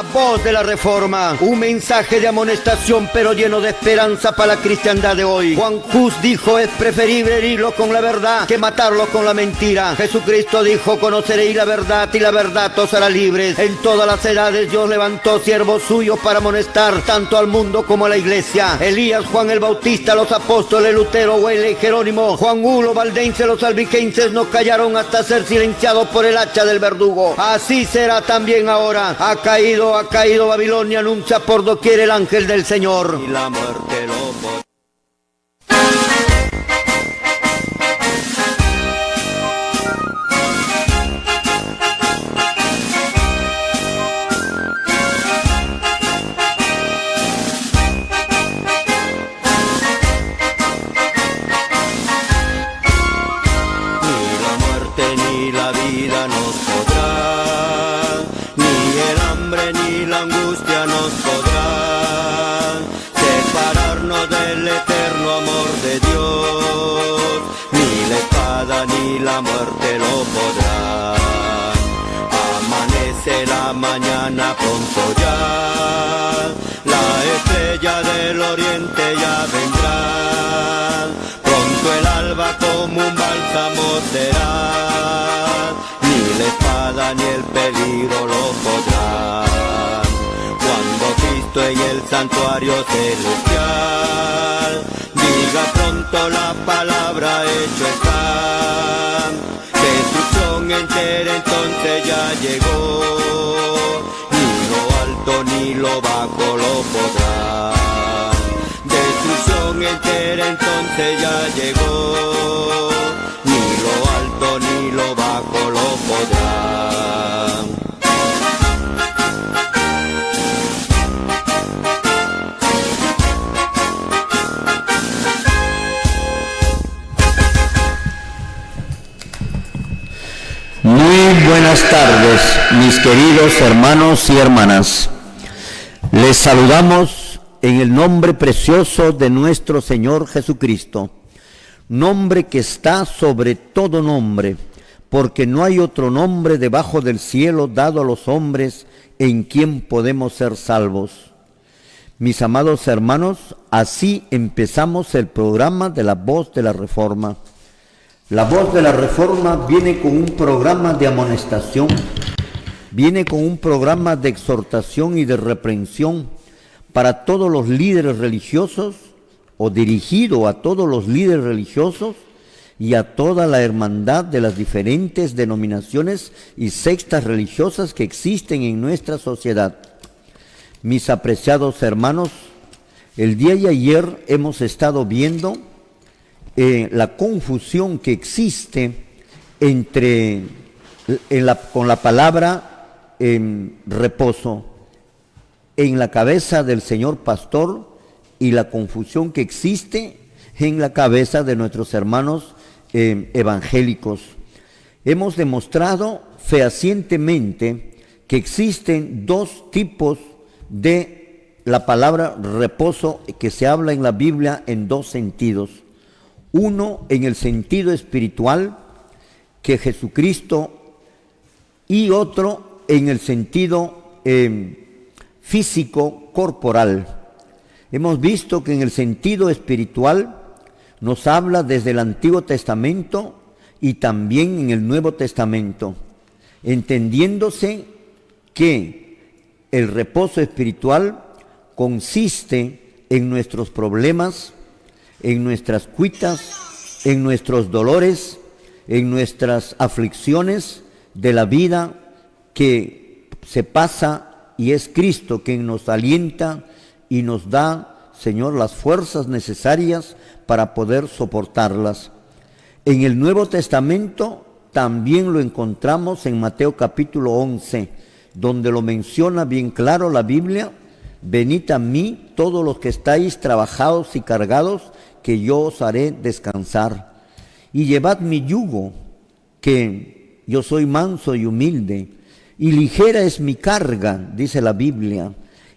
La voz de la Reforma, un mensaje de amonestación pero lleno de esperanza para la cristiandad de hoy. Juan Hus dijo: es preferible herirlo con la verdad que matarlo con la mentira. Jesucristo dijo: conoceréis la verdad y la verdad os hará libres. En todas las edades Dios levantó siervos suyos para amonestar tanto al mundo como a la iglesia. Elías, Juan el Bautista, los apóstoles, Lutero, Wesley, Jerónimo, Juan Hulo, Valdense, los albigenses no callaron hasta ser silenciados por el hacha del verdugo. Así será también ahora. Ha caído Babilonia, anuncia por doquier el ángel del Señor. Y la muerte lo la muerte lo podrá. Amanece la mañana pronto ya, la estrella del oriente ya vendrá. Pronto el alba como un bálsamo será, ni la espada ni el peligro lo podrán. Cuando Cristo en el santuario celestial diga pronto la palabra, hecho está. Destrucción entera entonces ya llegó, ni lo alto ni lo bajo lo podrá. Destrucción entera entonces ya llegó, ni lo alto ni lo bajo lo podrá. Muy buenas tardes, mis queridos hermanos y hermanas. Les saludamos en el nombre precioso de nuestro Señor Jesucristo, nombre que está sobre todo nombre, porque no hay otro nombre debajo del cielo dado a los hombres en quien podemos ser salvos. Mis amados hermanos, así empezamos el programa de La Voz de la Reforma. La Voz de la Reforma viene con un programa de amonestación, viene con un programa de exhortación y de reprensión para todos los líderes religiosos, o dirigido a todos los líderes religiosos y a toda la hermandad de las diferentes denominaciones y sectas religiosas que existen en nuestra sociedad. Mis apreciados hermanos, el día de ayer hemos estado viendo la confusión que existe con la palabra reposo en la cabeza del señor pastor y la confusión que existe en la cabeza de nuestros hermanos evangélicos. Hemos demostrado fehacientemente que existen dos tipos de la palabra reposo que se habla en la Biblia en dos sentidos. Uno en el sentido espiritual, que Jesucristo, y otro en el sentido físico, corporal. Hemos visto que en el sentido espiritual nos habla desde el Antiguo Testamento y también en el Nuevo Testamento, entendiéndose que el reposo espiritual consiste en nuestros problemas, en nuestras cuitas, en nuestros dolores, en nuestras aflicciones de la vida que se pasa, y es Cristo quien nos alienta y nos da, Señor, las fuerzas necesarias para poder soportarlas. En el Nuevo Testamento también lo encontramos en Mateo capítulo 11, donde lo menciona bien claro la Biblia: venid a mí todos los que estáis trabajados y cargados, que yo os haré descansar. Y llevad mi yugo, que yo soy manso y humilde, y ligera es mi carga, dice la Biblia.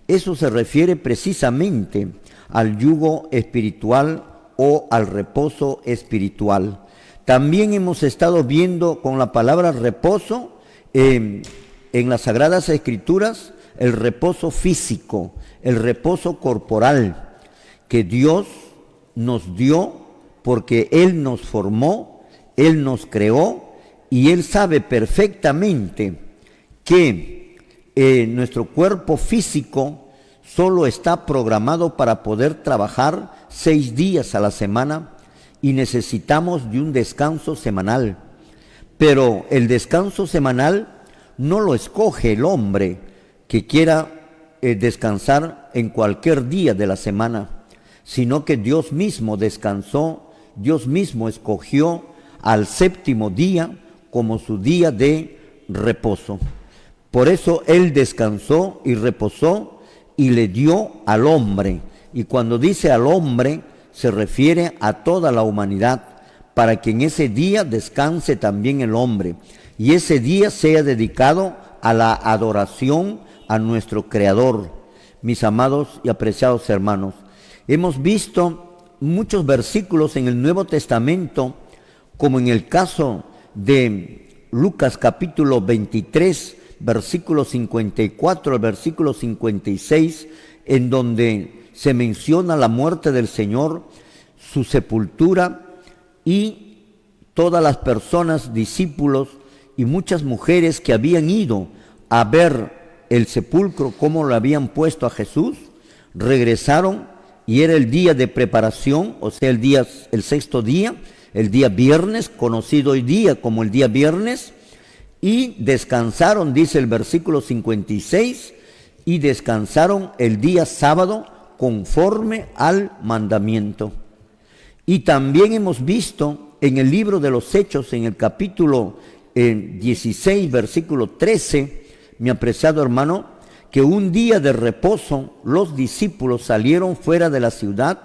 Eso se refiere precisamente al yugo espiritual o al reposo espiritual. También hemos estado viendo con la palabra reposo en las Sagradas Escrituras el reposo físico, el reposo corporal que Dios nos dio porque Él nos formó, Él nos creó y Él sabe perfectamente que nuestro cuerpo físico solo está programado para poder trabajar 6 días a la semana y necesitamos de un descanso semanal. Pero el descanso semanal no lo escoge el hombre que quiera descansar en cualquier día de la semana, sino que Dios mismo descansó, Dios mismo escogió al 7º día como su día de reposo. Por eso Él descansó y reposó y le dio al hombre. Y cuando dice al hombre, se refiere a toda la humanidad, para que en ese día descanse también el hombre. Y ese día sea dedicado a la adoración a nuestro Creador. Mis amados y apreciados hermanos, hemos visto muchos versículos en el Nuevo Testamento, como en el caso de Lucas capítulo 23, versículo 54 al versículo 56, en donde se menciona la muerte del Señor, su sepultura y todas las personas, discípulos y muchas mujeres que habían ido a ver el sepulcro, cómo lo habían puesto a Jesús, regresaron y era el día de preparación, o sea, el 6º día, el día viernes, conocido hoy día como el día viernes, y descansaron, dice el versículo 56, y descansaron el día sábado conforme al mandamiento. Y también hemos visto en el libro de los Hechos, en el capítulo 16, versículo 13, mi apreciado hermano, que un día de reposo los discípulos salieron fuera de la ciudad,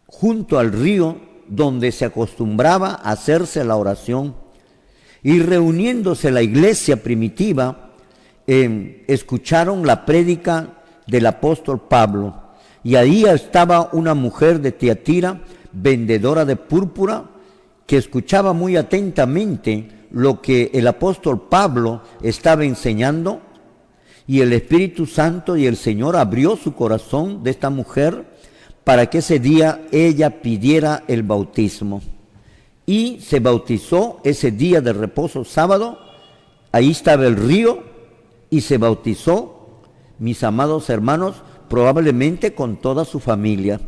junto al río donde se acostumbraba a hacerse la oración, y reuniéndose la iglesia primitiva, escucharon la prédica del apóstol Pablo, y ahí estaba una mujer de Tiatira, vendedora de púrpura, que escuchaba muy atentamente lo que el apóstol Pablo estaba enseñando, y el Espíritu Santo y el Señor abrió su corazón de esta mujer para que ese día ella pidiera el bautismo. Y se bautizó ese día de reposo sábado, ahí estaba el río, y se bautizó, mis amados hermanos, probablemente con toda su familia.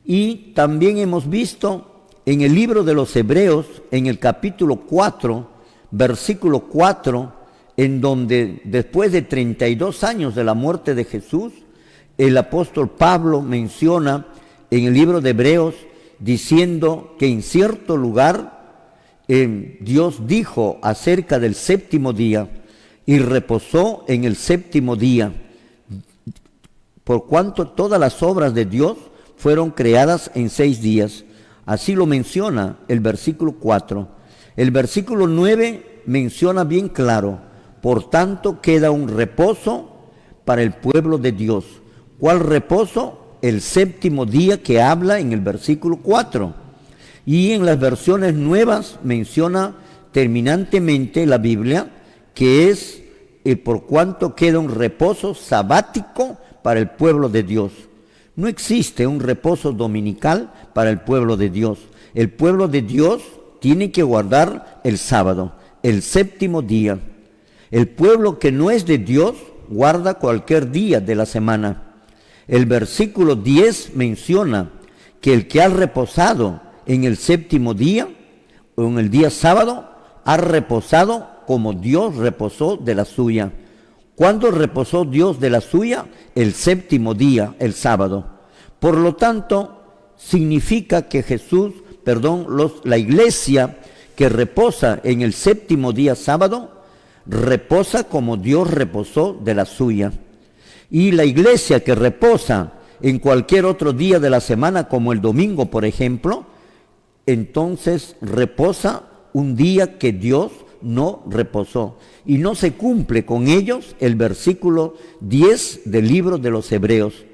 Y también hemos visto en el libro de los Hebreos, en el capítulo 4, versículo 4, en donde después de 32 años de la muerte de Jesús, el apóstol Pablo menciona en el libro de Hebreos, diciendo que en cierto lugar Dios dijo acerca del 7º día, y reposó en el 7º día, por cuanto todas las obras de Dios fueron creadas en 6 días. Así lo menciona el versículo 4. El versículo 9 menciona bien claro: por tanto queda un reposo para el pueblo de Dios. ¿Cuál reposo? El 7º día que habla en el versículo 4. Y en las versiones nuevas menciona terminantemente la Biblia que es por cuanto queda un reposo sabático para el pueblo de Dios. No existe un reposo dominical para el pueblo de Dios. El pueblo de Dios tiene que guardar el sábado, el 7º día. El pueblo que no es de Dios guarda cualquier día de la semana. El versículo 10 menciona que el que ha reposado en el 7º día o en el día sábado, ha reposado como Dios reposó de la suya. ¿Cuándo reposó Dios de la suya? El 7º día, el sábado. Por lo tanto, significa que la iglesia que reposa en el 7º día sábado, reposa como Dios reposó de la suya. Y la iglesia que reposa en cualquier otro día de la semana, como el domingo, por ejemplo, entonces reposa un día que Dios no reposó. Y no se cumple con ellos el versículo 10 del libro de los Hebreos.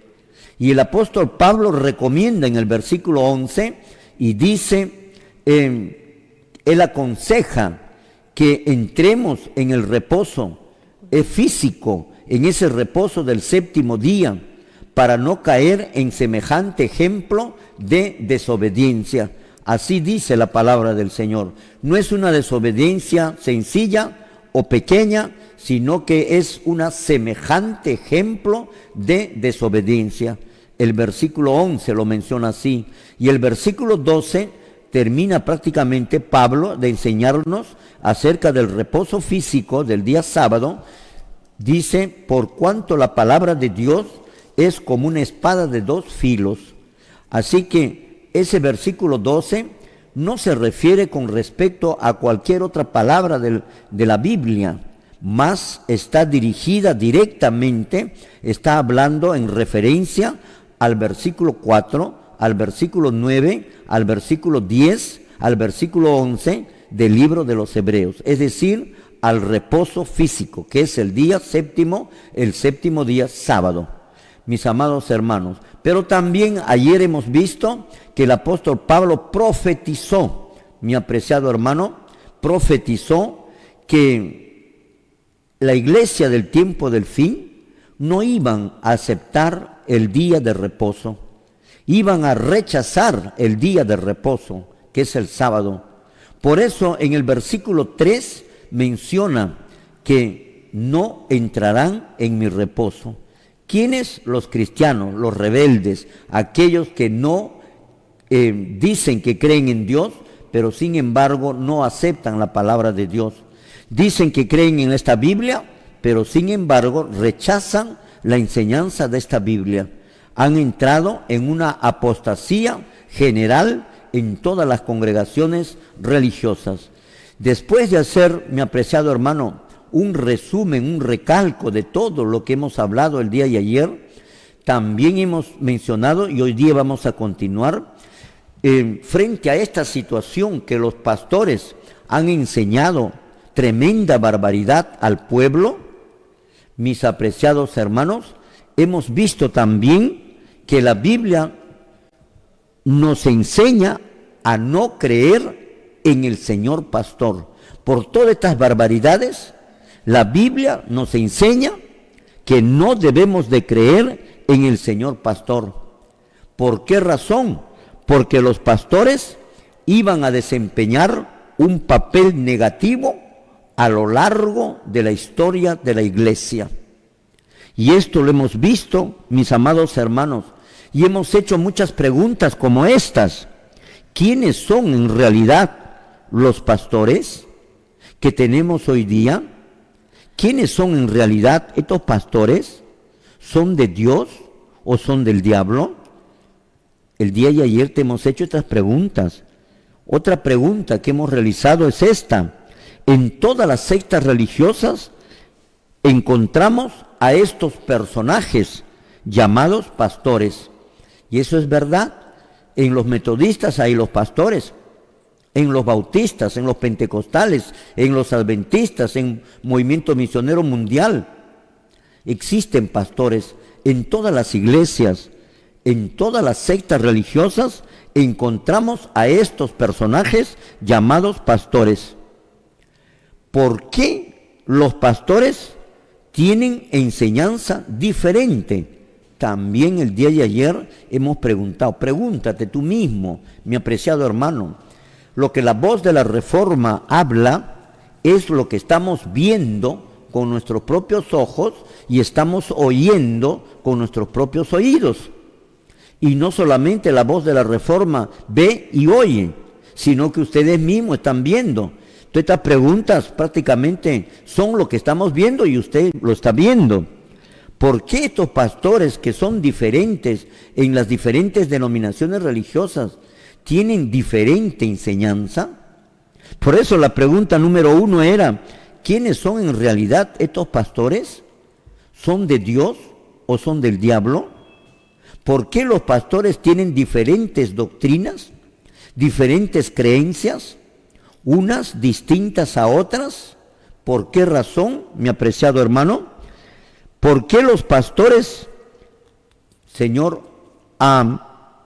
Y el apóstol Pablo recomienda en el versículo 11 y dice, él aconseja que entremos en el reposo físico, en ese reposo del séptimo día, para no caer en semejante ejemplo de desobediencia. Así dice la palabra del Señor. No es una desobediencia sencilla o pequeña, sino que es una semejante ejemplo de desobediencia. El versículo 11 lo menciona así, y el versículo 12 termina prácticamente Pablo de enseñarnos acerca del reposo físico del día sábado. Dice: por cuanto la palabra de Dios es como una espada de dos filos. Así que ese versículo 12 no se refiere con respecto a cualquier otra palabra de la Biblia, más está dirigida directamente, está hablando en referencia al versículo 4, al versículo 9, al versículo 10, al versículo 11 del libro de los Hebreos, es decir, al reposo físico, que es el día séptimo, el séptimo día sábado, mis amados hermanos. Pero también ayer hemos visto que el apóstol Pablo profetizó, mi apreciado hermano, profetizó que la iglesia del tiempo del fin no iban a aceptar el día de reposo, iban a rechazar el día de reposo, que es el sábado. Por eso en el versículo 3 menciona que no entrarán en mi reposo. ¿Quiénes? Los cristianos, los rebeldes, aquellos que no dicen que creen en Dios, pero sin embargo no aceptan la palabra de Dios. Dicen que creen en esta Biblia, pero sin embargo rechazan la enseñanza de esta Biblia. Han entrado en una apostasía general en todas las congregaciones religiosas. Después de hacer, mi apreciado hermano, un resumen, un recalco de todo lo que hemos hablado el día de ayer, también hemos mencionado, y hoy día vamos a continuar, frente a esta situación que los pastores han enseñado tremenda barbaridad al pueblo, mis apreciados hermanos, hemos visto también que la Biblia nos enseña a no creer en el Señor pastor. Por todas estas barbaridades, la Biblia nos enseña que no debemos de creer en el Señor pastor. ¿Por qué razón? Porque los pastores iban a desempeñar un papel negativo a lo largo de la historia de la iglesia. Y esto lo hemos visto, mis amados hermanos, y hemos hecho muchas preguntas como estas. ¿Quiénes son en realidad los pastores que tenemos hoy día? ¿Quiénes son en realidad estos pastores? ¿Son de Dios o son del diablo? El día de ayer te hemos hecho estas preguntas. Otra pregunta que hemos realizado es esta. En todas las sectas religiosas encontramos a estos personajes llamados pastores. Y eso es verdad. En los metodistas hay los pastores, en los bautistas, en los pentecostales, en los adventistas, en Movimiento Misionero Mundial. Existen pastores en todas las iglesias, en todas las sectas religiosas encontramos a estos personajes llamados pastores. ¿Por qué los pastores tienen enseñanza diferente? También el día de ayer hemos preguntado, pregúntate tú mismo, mi apreciado hermano, lo que la voz de la Reforma habla es lo que estamos viendo con nuestros propios ojos y estamos oyendo con nuestros propios oídos. Y no solamente la voz de la Reforma ve y oye, sino que ustedes mismos están viendo. Entonces estas preguntas prácticamente son lo que estamos viendo y usted lo está viendo. ¿Por qué estos pastores que son diferentes en las diferentes denominaciones religiosas tienen diferente enseñanza? Por eso la pregunta número 1 era, ¿quiénes son en realidad estos pastores? ¿Son de Dios o son del diablo? ¿Por qué los pastores tienen diferentes doctrinas, diferentes creencias, unas distintas a otras? ¿Por qué razón, mi apreciado hermano? ¿Por qué los pastores, Señor,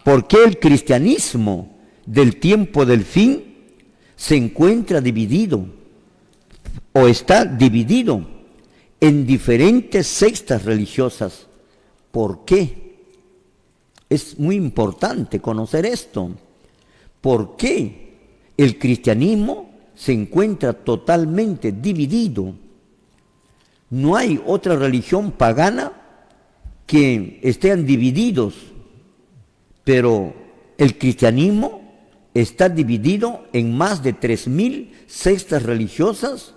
por qué el cristianismo del tiempo del fin se encuentra dividido o está dividido en diferentes sectas religiosas. ¿Por qué? Es muy importante conocer esto. ¿Por qué el cristianismo se encuentra totalmente dividido? No hay otra religión pagana que estén divididos, pero el cristianismo está dividido en más de 3.000 sectas religiosas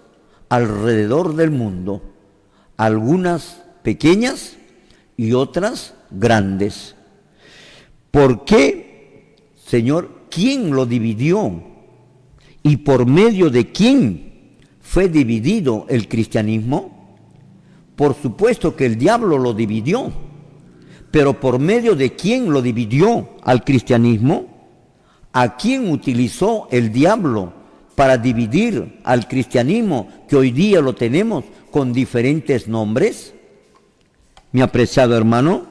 alrededor del mundo, algunas pequeñas y otras grandes. ¿Por qué, Señor? ¿Quién lo dividió? ¿Y por medio de quién fue dividido el cristianismo? Por supuesto que el diablo lo dividió, pero ¿por medio de quién lo dividió al cristianismo? ¿A quién utilizó el diablo para dividir al cristianismo que hoy día lo tenemos con diferentes nombres? Mi apreciado hermano,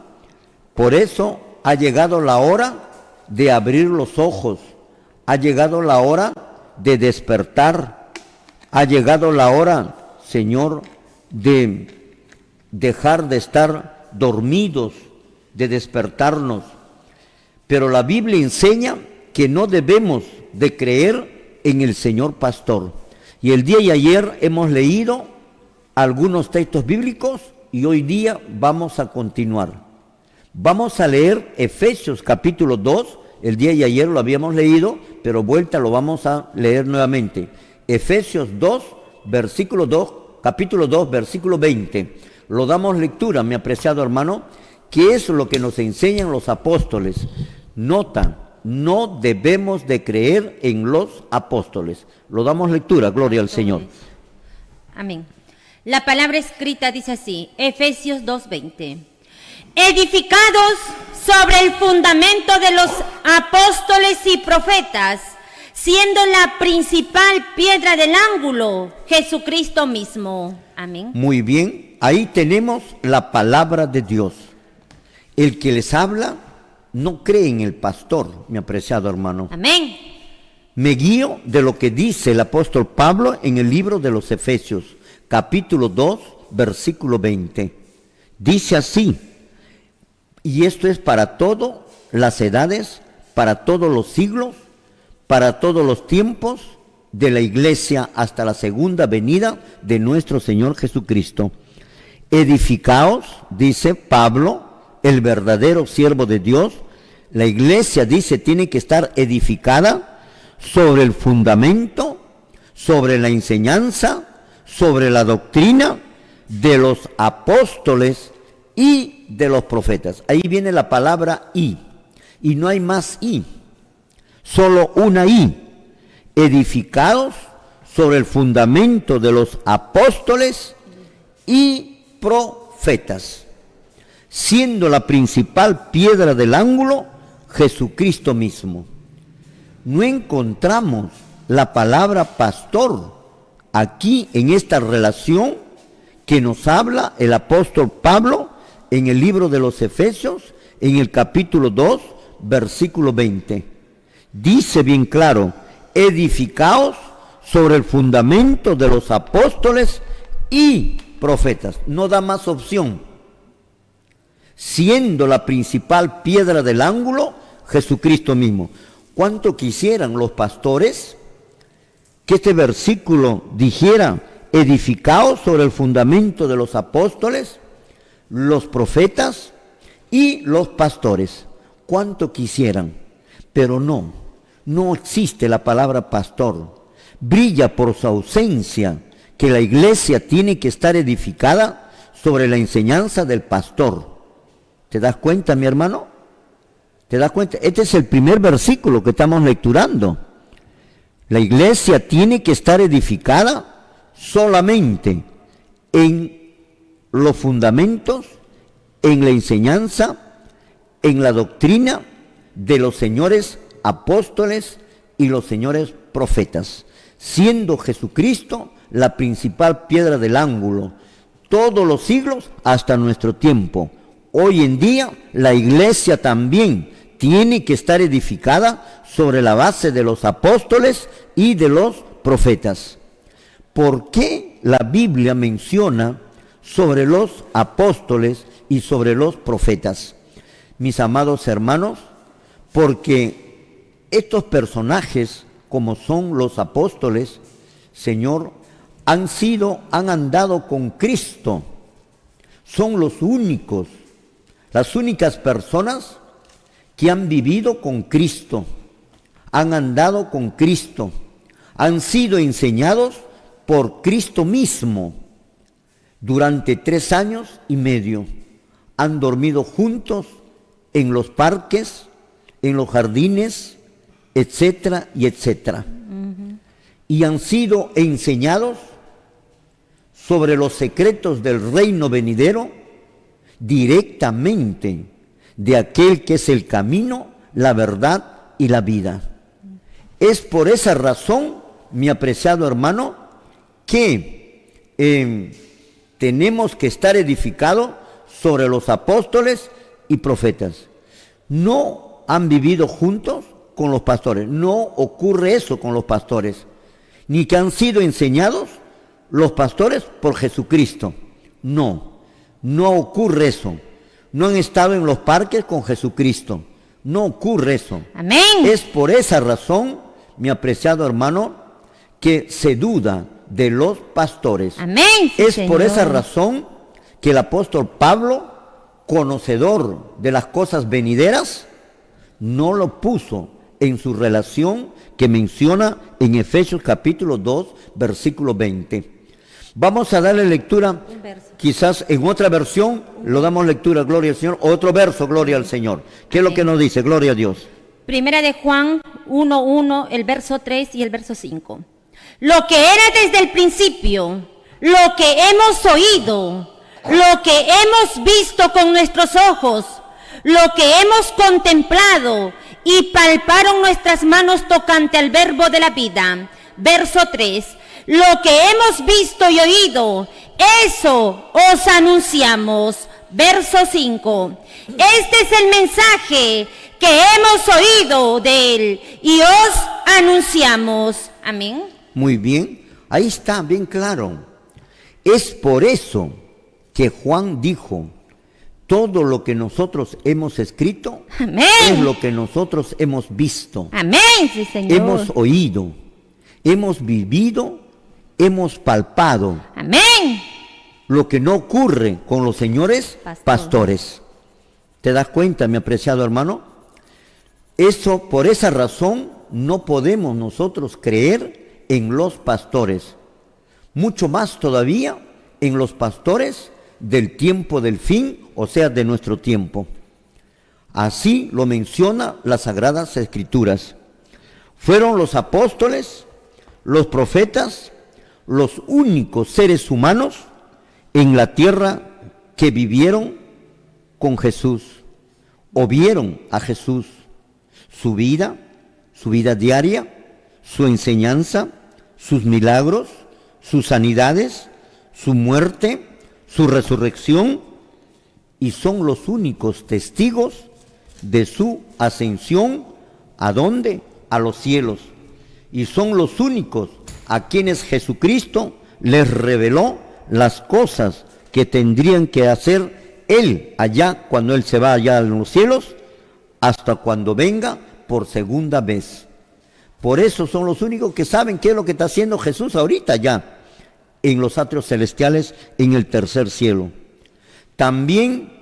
por eso ha llegado la hora de abrir los ojos, ha llegado la hora de despertar, ha llegado la hora, Señor, de dejar de estar dormidos, de despertarnos. Pero la Biblia enseña que no debemos de creer en el Señor pastor. Y el día de ayer hemos leído algunos textos bíblicos y hoy día vamos a continuar. Vamos a leer Efesios capítulo 2, el día de ayer lo habíamos leído, pero vuelta lo vamos a leer nuevamente. Efesios 2, versículo 2, capítulo 2, versículo 20. Lo damos lectura, mi apreciado hermano, que es lo que nos enseñan los apóstoles. Nota, no debemos de creer en los apóstoles. Lo damos lectura, gloria al Señor. Amén. La palabra escrita dice así, Efesios 2:20. Edificados sobre el fundamento de los apóstoles y profetas, siendo la principal piedra del ángulo, Jesucristo mismo. Amén. Muy bien, ahí tenemos la palabra de Dios. El que les habla no cree en el pastor, mi apreciado hermano. Amén. Me guío de lo que dice el apóstol Pablo en el libro de los Efesios, capítulo 2, versículo 20. Dice así, y esto es para todas las edades, para todos los siglos, para todos los tiempos de la iglesia hasta la segunda venida de nuestro Señor Jesucristo. Edificaos, dice Pablo, el verdadero siervo de Dios. La iglesia, dice, tiene que estar edificada sobre el fundamento, sobre la enseñanza, sobre la doctrina de los apóstoles y de los profetas. Ahí viene la palabra y no hay más y, solo una y. Edificados sobre el fundamento de los apóstoles y profetas, siendo la principal piedra del ángulo Jesucristo mismo. No encontramos la palabra pastor aquí en esta relación que nos habla el apóstol Pablo en el libro de los Efesios, en el capítulo 2, versículo 20. Dice bien claro, edificaos sobre el fundamento de los apóstoles y profetas. No da más opción. Siendo la principal piedra del ángulo, Jesucristo mismo. ¿Cuánto quisieran los pastores que este versículo dijera, edificaos sobre el fundamento de los apóstoles, los profetas y los pastores? ¿Cuánto quisieran? Pero no existe la palabra pastor. Brilla por su ausencia que la iglesia tiene que estar edificada sobre la enseñanza del pastor. ¿Te das cuenta, mi hermano? ¿Te das cuenta? Este es el primer versículo que estamos lecturando. La iglesia tiene que estar edificada solamente en los fundamentos, en la enseñanza, en la doctrina de los señores apóstoles y los señores profetas, siendo Jesucristo la principal piedra del ángulo, todos los siglos hasta nuestro tiempo. Hoy en día la iglesia también tiene que estar edificada sobre la base de los apóstoles y de los profetas. ¿Por qué la Biblia menciona sobre los apóstoles y sobre los profetas. Mis amados hermanos, porque estos personajes, como son los apóstoles, Señor, han andado con Cristo. Son los únicos, las únicas personas que han vivido con Cristo, han andado con Cristo, han sido enseñados por Cristo mismo. Durante 3 años y medio han dormido juntos en los parques, en los jardines, etcétera y etcétera. Y han sido enseñados sobre los secretos del reino venidero directamente de aquel que es el camino, la verdad y la vida. Es por esa razón, mi apreciado hermano, que tenemos que estar edificados sobre los apóstoles y profetas. No han vivido juntos con los pastores, no ocurre eso con los pastores, ni que han sido enseñados los pastores por Jesucristo. No ocurre eso. No han estado en los parques con Jesucristo. No ocurre eso. Amén. Es por esa razón, mi apreciado hermano, que se duda de los pastores. Amén. Es Señor. por esa razón que el apóstol Pablo, conocedor de las cosas venideras, no lo puso en su relación que menciona en Efesios capítulo 2, versículo 20. Vamos a darle lectura, quizás en otra versión lo damos lectura, gloria al Señor, otro verso, gloria al Señor. ¿Qué es lo que nos dice? Gloria a Dios. Primera de Juan 1:1, el verso 3 y el verso 5. Lo que era desde el principio, lo que hemos oído, lo que hemos visto con nuestros ojos, lo que hemos contemplado y palparon nuestras manos tocante al verbo de la vida. Verso 3. Lo que hemos visto y oído, eso os anunciamos. Verso 5. Este es el mensaje que hemos oído de él y os anunciamos. Amén. Muy bien, ahí está, bien claro. Es por eso que Juan dijo, todo lo que nosotros hemos escrito, Amén, es lo que nosotros hemos visto, amén, sí, Señor. hemos oído, hemos vivido, hemos palpado. Amén. Lo que no ocurre con los señores pastores. ¿Te das cuenta, mi apreciado hermano? Eso, por esa razón, no podemos nosotros creer en los pastores. Mucho más todavía en los pastores del tiempo del fin, o sea, de nuestro tiempo. Así lo menciona las Sagradas Escrituras. Fueron los apóstoles, los profetas, los únicos seres humanos en la tierra que vivieron con Jesús, o vieron a Jesús, su vida diaria, su enseñanza, sus milagros, sus sanidades, su muerte, su resurrección, y son los únicos testigos de su ascensión. ¿A dónde? A los cielos. Y son los únicos a quienes Jesucristo les reveló las cosas que tendrían que hacer Él allá, cuando Él se va allá en los cielos, hasta cuando venga por segunda vez. Por eso son los únicos que saben qué es lo que está haciendo Jesús ahorita ya en los atrios celestiales, en el tercer cielo. También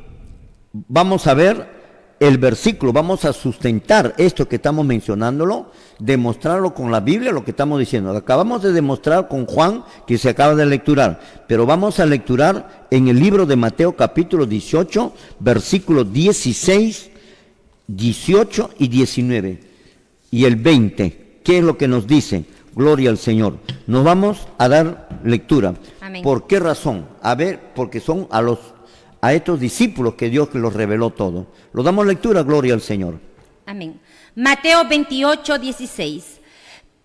vamos a ver el versículo, vamos a sustentar esto que estamos mencionándolo, demostrarlo con la Biblia, lo que estamos diciendo. Lo acabamos de demostrar con Juan, que se acaba de lecturar, pero vamos a lecturar en el libro de Mateo capítulo 18, versículos 16, 18 y 19, y el 20. ¿Qué es lo que nos dice? Gloria al Señor. Nos vamos a dar lectura. Amén. ¿Por qué razón? A ver, porque son a estos discípulos que Dios los reveló todo. Lo damos lectura, gloria al Señor. Amén. Mateo 28, 16.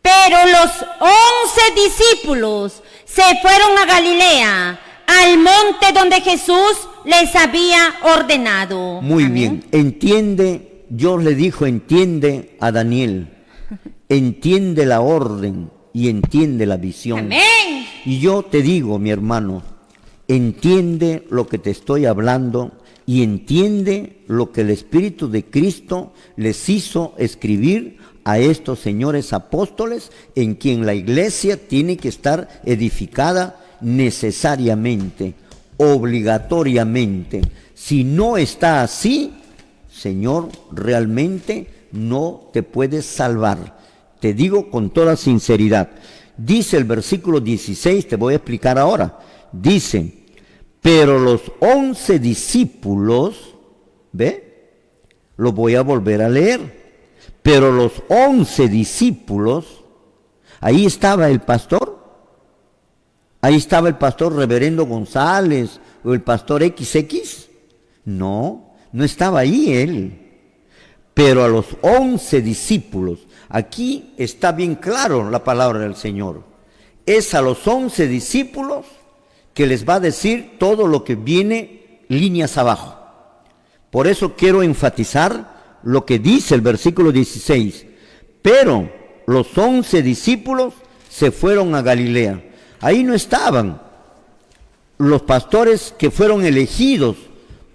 Pero los 11 discípulos se fueron a Galilea, al monte donde Jesús les había ordenado. Muy Amén. bien. Entiende, Dios le dijo, entiende a Daniel. Entiende la orden y entiende la visión. Amén. Y yo te digo, mi hermano, entiende lo que te estoy hablando y entiende lo que el Espíritu de Cristo les hizo escribir a estos señores apóstoles, en quien la iglesia tiene que estar edificada necesariamente, obligatoriamente. Si no está así, Señor, realmente no te puedes salvar. Te digo con toda sinceridad. Dice el versículo 16, te voy a explicar ahora. Dice, pero los 11 discípulos, ¿ve? Lo voy a volver a leer. Pero los 11 discípulos, ahí estaba el pastor. Ahí estaba el pastor Reverendo González o el pastor XX. No, no estaba ahí él. Pero a los 11 discípulos, aquí está bien claro la palabra del Señor. Es a los 11 discípulos que les va a decir todo lo que viene líneas abajo. Por eso quiero enfatizar lo que dice el versículo 16. Pero los 11 discípulos se fueron a Galilea. Ahí no estaban los pastores que fueron elegidos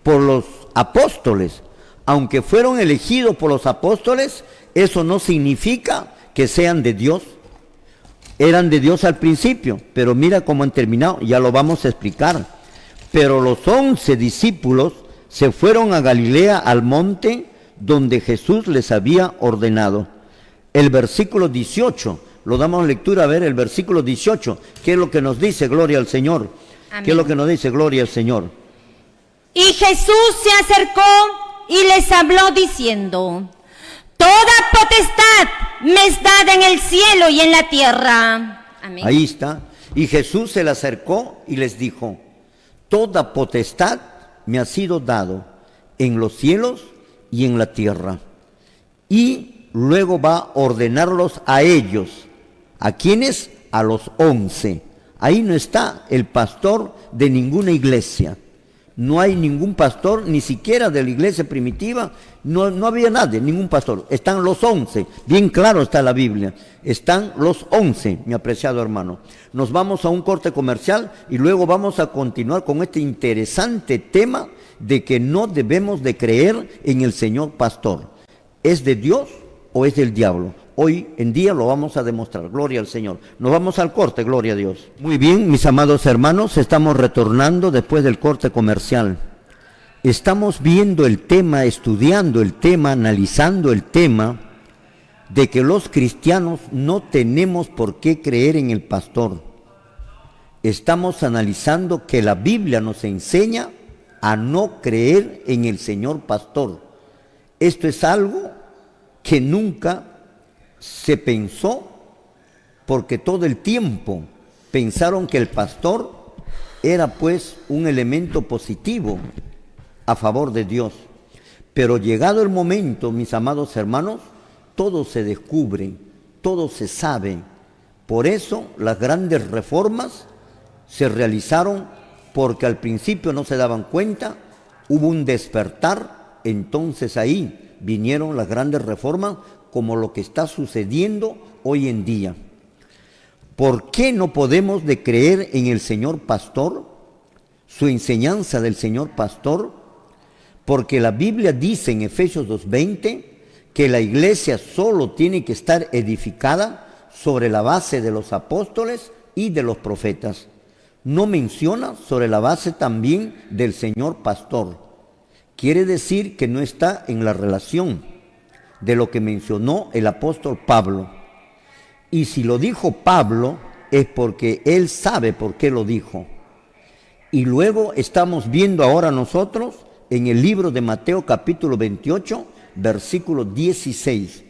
por los apóstoles. Aunque fueron elegidos por los apóstoles, eso no significa que sean de Dios. Eran de Dios al principio, pero mira cómo han terminado, ya lo vamos a explicar. Pero los 11 discípulos se fueron a Galilea, al monte donde Jesús les había ordenado. El versículo 18, lo damos lectura, a ver, el versículo 18, ¿qué es lo que nos dice? Gloria al Señor. Amén. ¿Qué es lo que nos dice? Gloria al Señor. Y Jesús se acercó y les habló diciendo, toda potestad me es dada en el cielo y en la tierra. Amén. Ahí está. Y Jesús se le acercó y les dijo, toda potestad me ha sido dado en los cielos y en la tierra. Y luego va a ordenarlos a ellos. ¿A quiénes? A los 11. Ahí no está el pastor de ninguna iglesia. No hay ningún pastor, ni siquiera de la iglesia primitiva, no había nadie, ningún pastor. Están los 11, bien claro está la Biblia. Están los 11, mi apreciado hermano. Nos vamos a un corte comercial y luego vamos a continuar con este interesante tema de que no debemos de creer en el Señor pastor. ¿Es de Dios o es del diablo? Hoy en día lo vamos a demostrar, gloria al Señor. Nos vamos al corte, gloria a Dios. Muy bien, mis amados hermanos, estamos retornando después del corte comercial. Estamos viendo el tema, estudiando el tema, analizando el tema de que los cristianos no tenemos por qué creer en el pastor. Estamos analizando que la Biblia nos enseña a no creer en el Señor pastor. Esto es algo que nunca se pensó, porque todo el tiempo pensaron que el pastor era pues un elemento positivo a favor de Dios. Pero llegado el momento, mis amados hermanos, todo se descubre, todo se sabe. Por eso las grandes reformas se realizaron, porque al principio no se daban cuenta, hubo un despertar, entonces ahí vinieron las grandes reformas, como lo que está sucediendo hoy en día. ¿Por qué no podemos de creer en el Señor pastor? Su enseñanza del Señor pastor, porque la Biblia dice en Efesios 2:20 que la iglesia solo tiene que estar edificada sobre la base de los apóstoles y de los profetas. No menciona sobre la base también del Señor pastor. Quiere decir que no está en la relación de lo que mencionó el apóstol Pablo. Y si lo dijo Pablo, es porque él sabe por qué lo dijo. Y luego estamos viendo ahora nosotros en el libro de Mateo capítulo 28, versículo 16.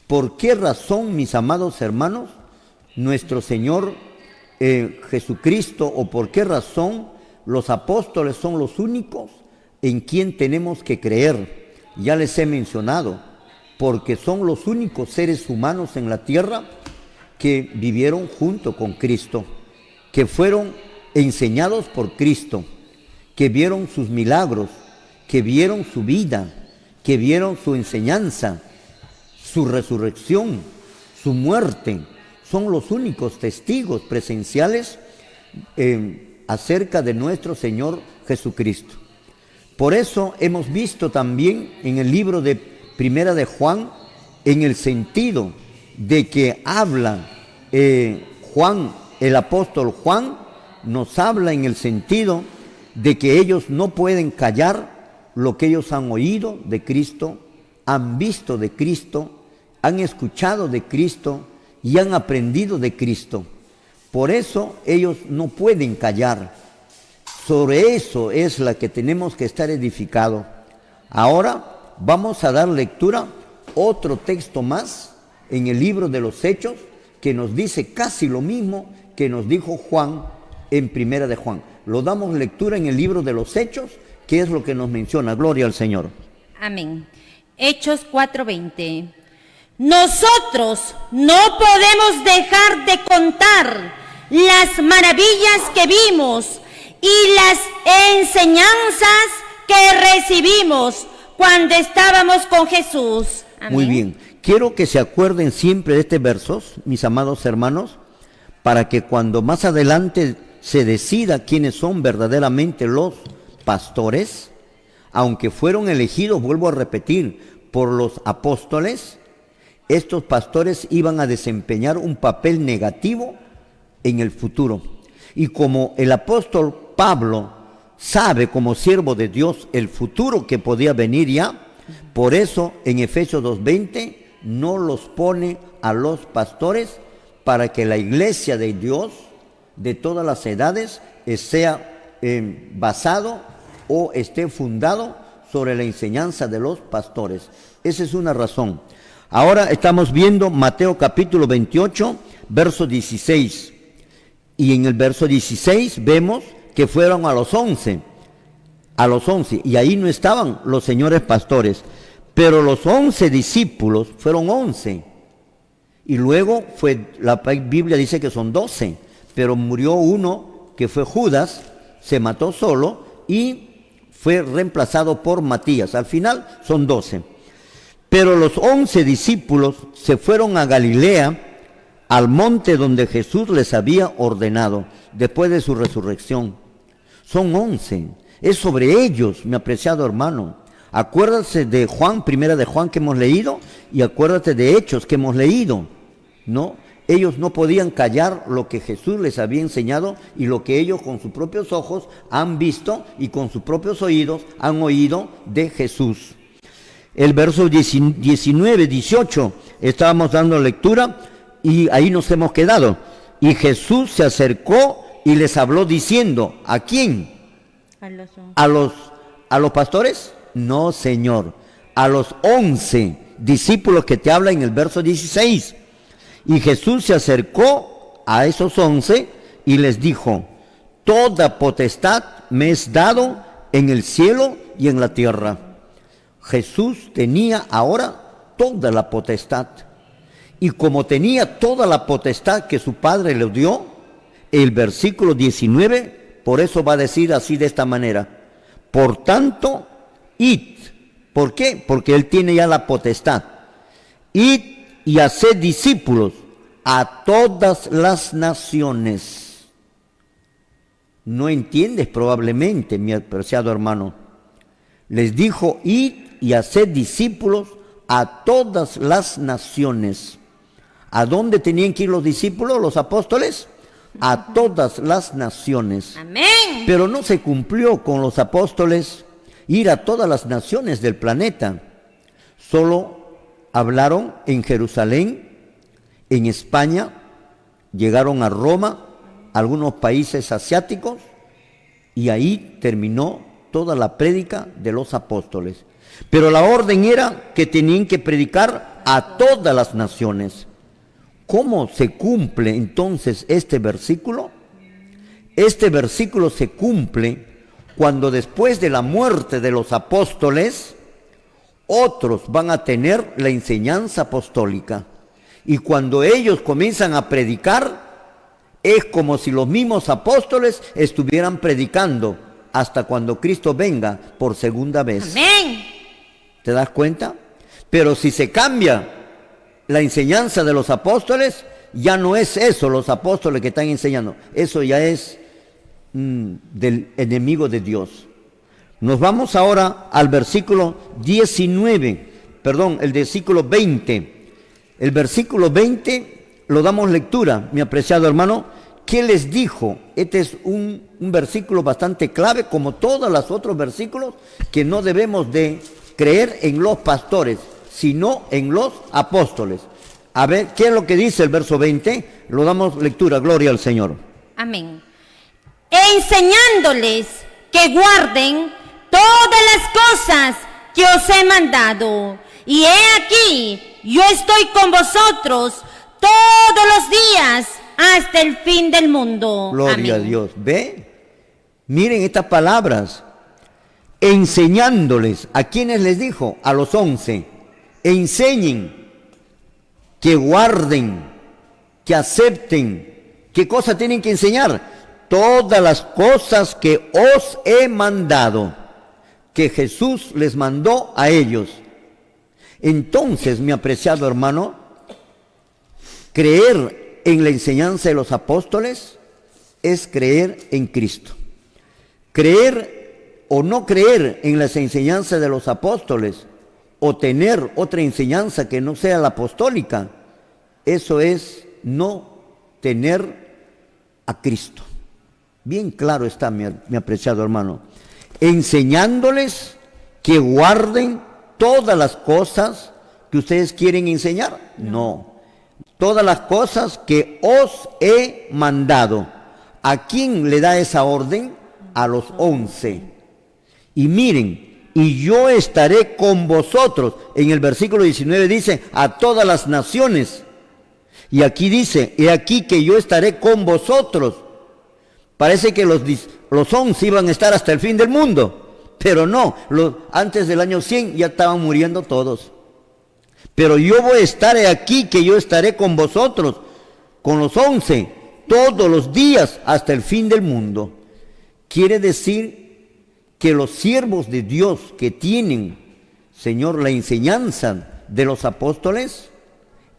¿Por qué razón, mis amados hermanos, nuestro Señor Jesucristo, o por qué razón los apóstoles son los únicos en quien tenemos que creer? Ya les he mencionado, porque son los únicos seres humanos en la tierra que vivieron junto con Cristo, que fueron enseñados por Cristo, que vieron sus milagros, que vieron su vida, que vieron su enseñanza, su resurrección, su muerte. Son los únicos testigos presenciales acerca de nuestro Señor Jesucristo. Por eso hemos visto también en el libro de Primera de Juan, en el sentido de que habla Juan, el apóstol Juan, nos habla en el sentido de que ellos no pueden callar lo que ellos han oído de Cristo, han visto de Cristo, han escuchado de Cristo y han aprendido de Cristo. Por eso ellos no pueden callar. Sobre eso es la que tenemos que estar edificados. Ahora vamos a dar lectura otro texto más en el libro de los Hechos que nos dice casi lo mismo que nos dijo Juan en Primera de Juan. Lo damos lectura en el libro de los Hechos, que es lo que nos menciona. Gloria al Señor. Amén. Hechos 4:20. Nosotros no podemos dejar de contar las maravillas que vimos y las enseñanzas que recibimos cuando estábamos con Jesús. Amén. Muy bien. Quiero que se acuerden siempre de estos versos, mis amados hermanos, para que cuando más adelante se decida quiénes son verdaderamente los pastores, aunque fueron elegidos, vuelvo a repetir, por los apóstoles, estos pastores iban a desempeñar un papel negativo en el futuro. Y como el apóstol Pablo sabe como siervo de Dios el futuro que podía venir ya, por eso en Efesios 2:20 no los pone a los pastores para que la iglesia de Dios de todas las edades sea basado o esté fundado sobre la enseñanza de los pastores. Esa es una razón. Ahora estamos viendo Mateo capítulo 28, verso 16. Y en el verso 16 vemos que fueron a los 11, y ahí no estaban los señores pastores, pero los 11 discípulos fueron 11, y luego la Biblia dice que son 12, pero murió uno que fue Judas, se mató solo y fue reemplazado por Matías. Al final son 12. Pero los 11 discípulos se fueron a Galilea, al monte donde Jesús les había ordenado, después de su resurrección. Son 11. Es sobre ellos, mi apreciado hermano. Acuérdate de Juan, Primera de Juan que hemos leído, y acuérdate de Hechos que hemos leído, ¿no? Ellos no podían callar lo que Jesús les había enseñado y lo que ellos con sus propios ojos han visto y con sus propios oídos han oído de Jesús. El verso 19, 18, estábamos dando lectura y ahí nos hemos quedado. Y Jesús se acercó y les habló diciendo, ¿a quién? ¿A los pastores? No, Señor, a los 11 discípulos que te habla en el verso 16. Y Jesús se acercó a esos 11 y les dijo, toda potestad me es dado en el cielo y en la tierra. Jesús tenía ahora toda la potestad. Y como tenía toda la potestad que su Padre le dio, el versículo 19, por eso va a decir así de esta manera, por tanto, id. ¿Por qué? Porque Él tiene ya la potestad. Id y haced discípulos a todas las naciones. No entiendes probablemente, mi apreciado hermano. Les dijo, id y haced discípulos a todas las naciones. ¿A dónde tenían que ir los discípulos, los apóstoles? A todas las naciones. Amén. Pero no se cumplió con los apóstoles ir a todas las naciones del planeta. Solo hablaron en Jerusalén, en España, llegaron a Roma, algunos países asiáticos, y ahí terminó toda la prédica de los apóstoles. Pero la orden era que tenían que predicar a todas las naciones. ¿Cómo se cumple entonces este versículo? Este versículo se cumple cuando después de la muerte de los apóstoles, otros van a tener la enseñanza apostólica. Y cuando ellos comienzan a predicar, es como si los mismos apóstoles estuvieran predicando hasta cuando Cristo venga por segunda vez. Amén. ¿Te das cuenta? Pero si se cambia la enseñanza de los apóstoles, ya no es eso los apóstoles que están enseñando. Eso ya es del enemigo de Dios. Nos vamos ahora al versículo 20. El versículo 20 lo damos lectura, mi apreciado hermano. ¿Qué les dijo? Este es un versículo bastante clave, como todos los otros versículos, que no debemos de creer en los pastores, sino en los apóstoles. A ver, ¿qué es lo que dice el verso 20? Lo damos lectura, gloria al Señor. Amén. Enseñándoles que guarden todas las cosas que os he mandado. Y he aquí, yo estoy con vosotros todos los días hasta el fin del mundo. Gloria Amén. a Dios. ¿Ve? Miren estas palabras. Enseñándoles. ¿A quiénes les dijo? A los 11. Enseñen, que guarden, que acepten. ¿Qué cosa tienen que enseñar? Todas las cosas que os he mandado, que Jesús les mandó a ellos. Entonces, mi apreciado hermano, creer en la enseñanza de los apóstoles es creer en Cristo. Creer o no creer en las enseñanzas de los apóstoles, o tener otra enseñanza que no sea la apostólica, eso es no tener a Cristo. Bien claro está, mi apreciado hermano. Enseñándoles que guarden todas las cosas que ustedes quieren enseñar. No. Todas las cosas que os he mandado. ¿A quién le da esa orden? A los 11. Y miren, y yo estaré con vosotros. En el versículo 19 dice, a todas las naciones. Y aquí dice, he aquí que yo estaré con vosotros. Parece que los 11 iban a estar hasta el fin del mundo, pero no, antes del año 100 ya estaban muriendo todos. Pero yo voy a estar aquí, que yo estaré con vosotros, con los 11, todos los días hasta el fin del mundo. Quiere decir que los siervos de Dios que tienen, Señor, la enseñanza de los apóstoles,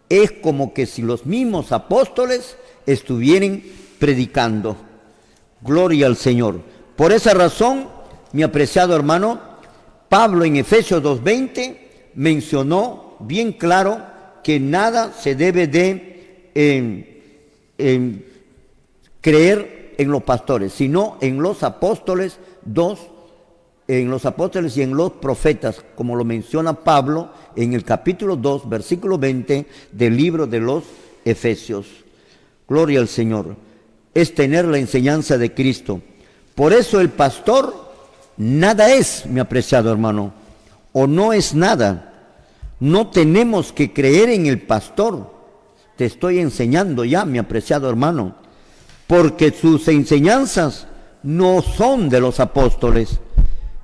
es como que si los mismos apóstoles estuvieran predicando. Gloria al Señor. Por esa razón, mi apreciado hermano, Pablo en Efesios 2:20 mencionó bien claro que nada se debe de creer en los pastores, sino en los apóstoles, en los apóstoles y en los profetas, como lo menciona Pablo en el capítulo 2, versículo 20 del libro de los Efesios. Gloria al Señor. Es tener la enseñanza de Cristo. Por eso el pastor nada es, mi apreciado hermano, o no es nada. No tenemos que creer en el pastor. Te estoy enseñando ya, mi apreciado hermano, porque sus enseñanzas no son de los apóstoles,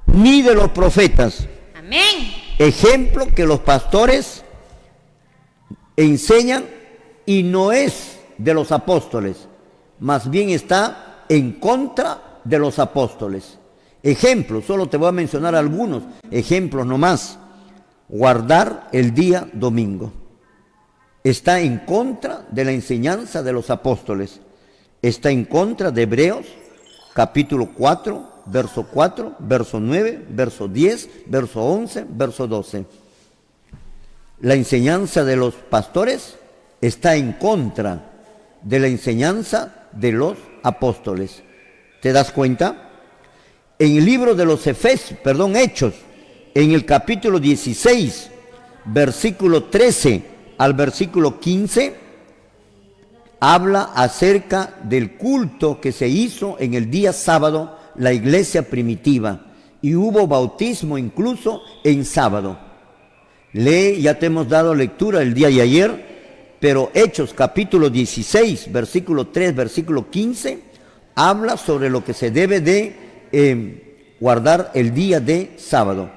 ni de los profetas. Amén. Ejemplo que los pastores enseñan y no es de los apóstoles, más bien está en contra de los apóstoles. Ejemplos, solo te voy a mencionar algunos ejemplos nomás. Guardar el día domingo. Está en contra de la enseñanza de los apóstoles. Está en contra de Hebreos, capítulo 4, verso 4, verso 9, verso 10, verso 11, verso 12. La enseñanza de los pastores está en contra de la enseñanza de los apóstoles. ¿Te das cuenta? En el libro de los Hechos, en el capítulo 16, versículo 13 al versículo 15, habla acerca del culto que se hizo en el día sábado, la iglesia primitiva, y hubo bautismo incluso en sábado. Lee, ya te hemos dado lectura el día de ayer, pero Hechos capítulo 16, versículo 3, versículo 15, habla sobre lo que se debe de guardar el día de sábado.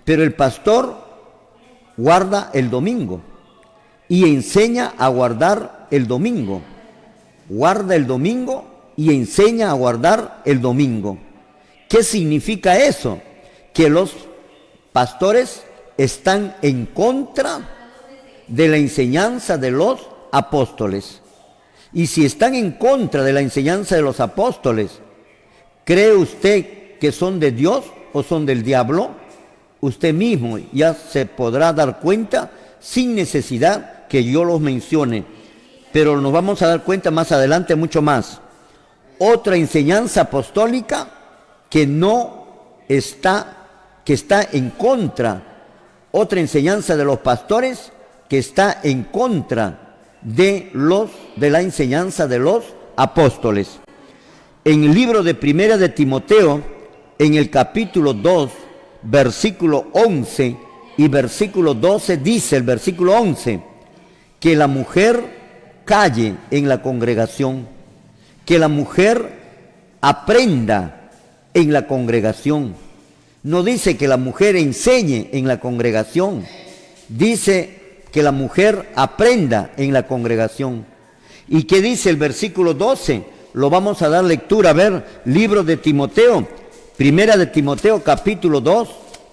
Pero el pastor guarda el domingo y enseña a guardar el domingo. Guarda el domingo y enseña a guardar el domingo. ¿Qué significa eso? Que los pastores están en contra de la enseñanza de los apóstoles. Y si están en contra de la enseñanza de los apóstoles, ¿Cree usted que son de Dios o son del diablo? Usted mismo ya se podrá dar cuenta sin necesidad que yo los mencione. Pero nos vamos a dar cuenta más adelante mucho más. Otra enseñanza apostólica que está en contra. Otra enseñanza de los pastores que está en contra de la enseñanza de los apóstoles. En el libro de Primera de Timoteo, en el capítulo 2, versículo 11 y versículo 12, dice el versículo 11, que la mujer calle en la congregación, que la mujer aprenda en la congregación. No dice que la mujer enseñe en la congregación, dice que la mujer aprenda en la congregación. ¿Y qué dice el versículo 12? Lo vamos a dar lectura, a ver, libro de Timoteo, Primera de Timoteo capítulo 2,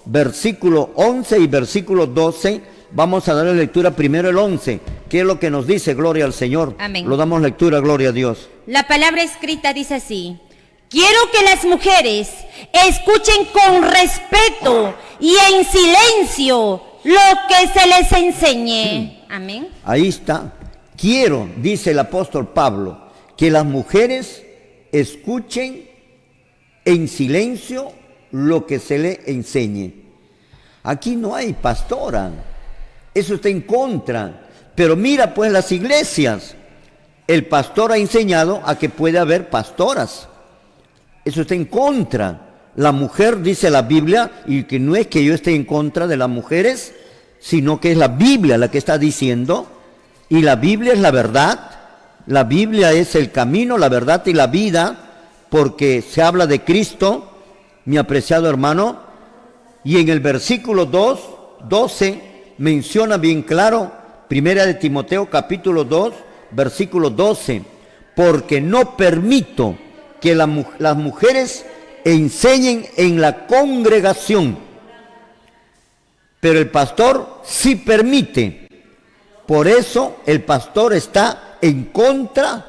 versículo 11 y versículo 12. Vamos a darle lectura primero el 11. ¿Qué es lo que nos dice? Gloria al Señor. Amén. Lo damos lectura, gloria a Dios. La palabra escrita dice así: quiero que las mujeres escuchen con respeto y en silencio lo que se les enseñe. Amén. Ahí está. Quiero, dice el apóstol Pablo, que las mujeres escuchen en silencio lo que se les enseñe. Aquí no hay pastora. Eso está en contra. Pero mira pues las iglesias. El pastor ha enseñado a que puede haber pastoras. Eso está en contra. La mujer, dice la Biblia, y que no es que yo esté en contra de las mujeres, sino que es la Biblia la que está diciendo, y la Biblia es la verdad. La Biblia es el camino, la verdad y la vida, porque se habla de Cristo, mi apreciado hermano, y en el versículo 12 menciona bien claro, Primera de Timoteo capítulo 2, versículo 12, porque no permito que las mujeres enseñen en la congregación, pero el pastor sí permite. Por eso el pastor está en contra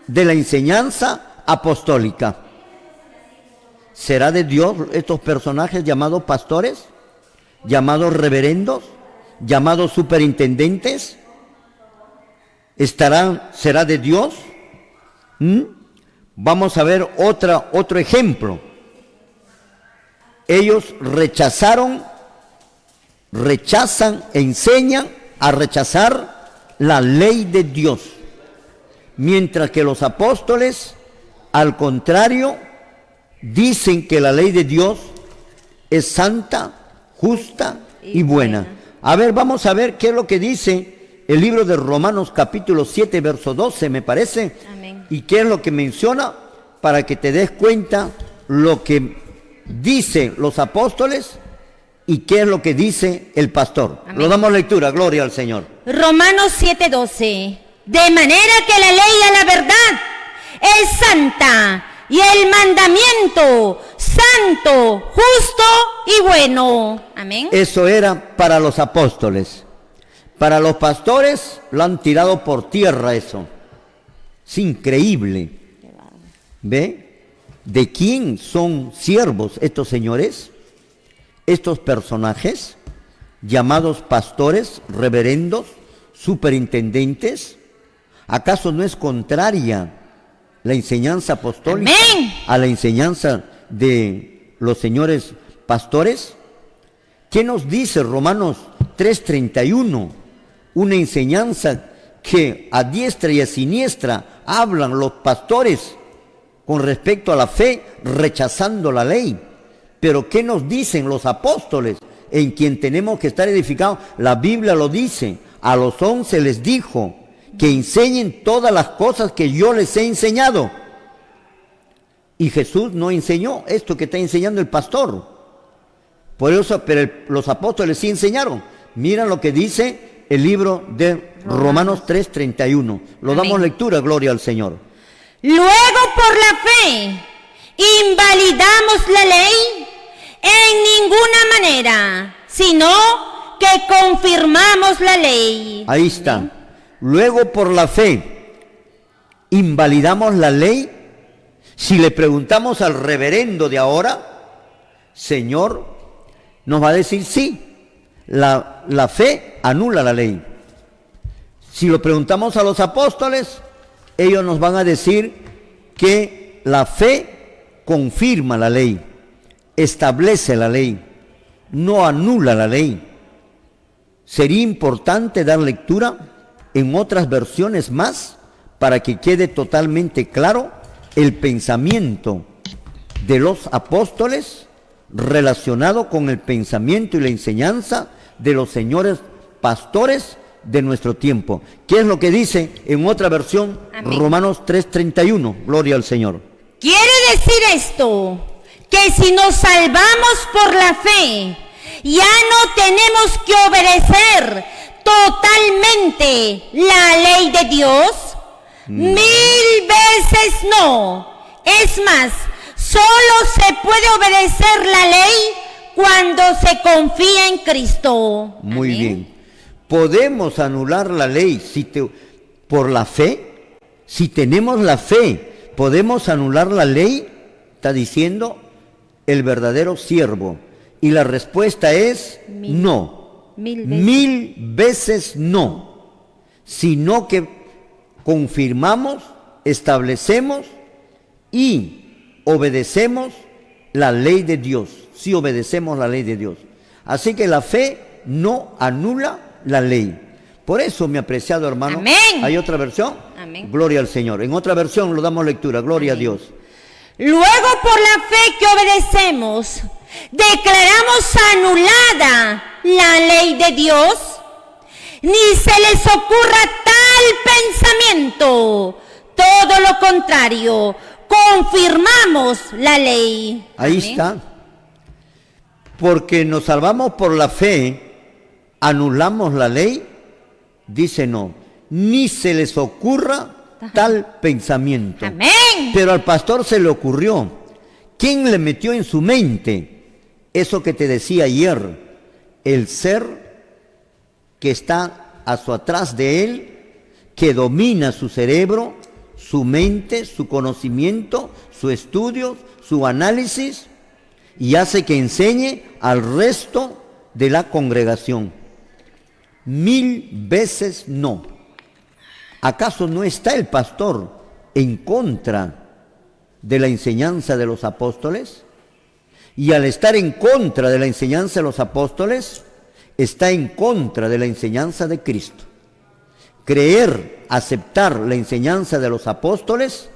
de la enseñanza apostólica. ¿Será de Dios estos personajes llamados pastores? ¿Llamados reverendos? ¿Llamados superintendentes? ¿Será de Dios? Vamos a ver otro ejemplo. Ellos enseñan a rechazar la ley de Dios, mientras que los apóstoles, al contrario, dicen que la ley de Dios es santa, justa y buena. A ver, vamos a ver qué es lo que dice el libro de Romanos capítulo 7, verso 12, me parece. Amén. Y qué es lo que menciona, para que te des cuenta lo que dicen los apóstoles y qué es lo que dice el pastor. Amén. Lo damos lectura, gloria al Señor. Romanos 7:12. De manera que la ley a la verdad es santa y el mandamiento santo, justo y bueno. Amén. Eso era para los apóstoles. Para los pastores lo han tirado por tierra eso. Es increíble. ¿Ve? ¿De quién son siervos estos señores? Estos personajes llamados pastores, reverendos, superintendentes. ¿Acaso no es contraria la enseñanza apostólica Amén. a la enseñanza de los señores pastores? ¿Qué nos dice Romanos 3:31? Una enseñanza que a diestra y a siniestra hablan los pastores con respecto a la fe, rechazando la ley. Pero ¿qué nos dicen los apóstoles en quien tenemos que estar edificados? La Biblia lo dice. A los 11 les dijo que enseñen todas las cosas que yo les he enseñado. Y Jesús no enseñó esto que está enseñando el pastor. Por eso, pero los apóstoles sí enseñaron. Mira lo que dice el libro de Romanos 3:31. Lo Amén. damos lectura, gloria al Señor. Luego por la fe invalidamos la ley en ninguna manera, sino que confirmamos la ley. Ahí está. Luego por la fe invalidamos la ley. Si le preguntamos al reverendo de ahora, Señor, nos va a decir sí, la fe anula la ley. Si lo preguntamos a los apóstoles, ellos nos van a decir que la fe confirma la ley, establece la ley, no anula la ley. Sería importante dar lectura en otras versiones más para que quede totalmente claro el pensamiento de los apóstoles relacionado con el pensamiento y la enseñanza de los señores pastores de nuestro tiempo. ¿Qué es lo que dice en otra versión? Amén. Romanos 3:31, gloria al Señor. Quiere decir esto, que si nos salvamos por la fe, ya no tenemos que obedecer totalmente la ley de Dios. 1000 veces no. Es más, solo se puede obedecer la ley cuando se confía en Cristo. Muy Amén. bien. Podemos anular la ley por la fe. Si tenemos la fe, podemos anular la ley, está diciendo el verdadero siervo. Y la respuesta es no. 1000 veces. 1000 veces no. Sino que confirmamos, establecemos y obedecemos la ley de Dios. Si obedecemos la ley de Dios. Así que la fe no anula la ley. Por eso, mi apreciado hermano, amén. ¿Hay otra versión? Amén. Gloria al Señor. En otra versión lo damos lectura, gloria amén. a Dios. Luego, por la fe que obedecemos, declaramos anulada la ley de Dios. Ni se les ocurra tal pensamiento. Todo lo contrario, confirmamos la ley. Ahí amén. está. Porque nos salvamos por la fe, anulamos la ley, dice no, ni se les ocurra tal pensamiento. Amén. Pero al pastor se le ocurrió. ¿Quién le metió en su mente eso que te decía ayer? El ser que está a su atrás de él, que domina su cerebro, su mente, su conocimiento, su estudio, su análisis, y hace que enseñe al resto de la congregación. 1000 veces no. ¿Acaso no está el pastor en contra de la enseñanza de los apóstoles? Y al estar en contra de la enseñanza de los apóstoles, está en contra de la enseñanza de Cristo. Creer, aceptar la enseñanza de los apóstoles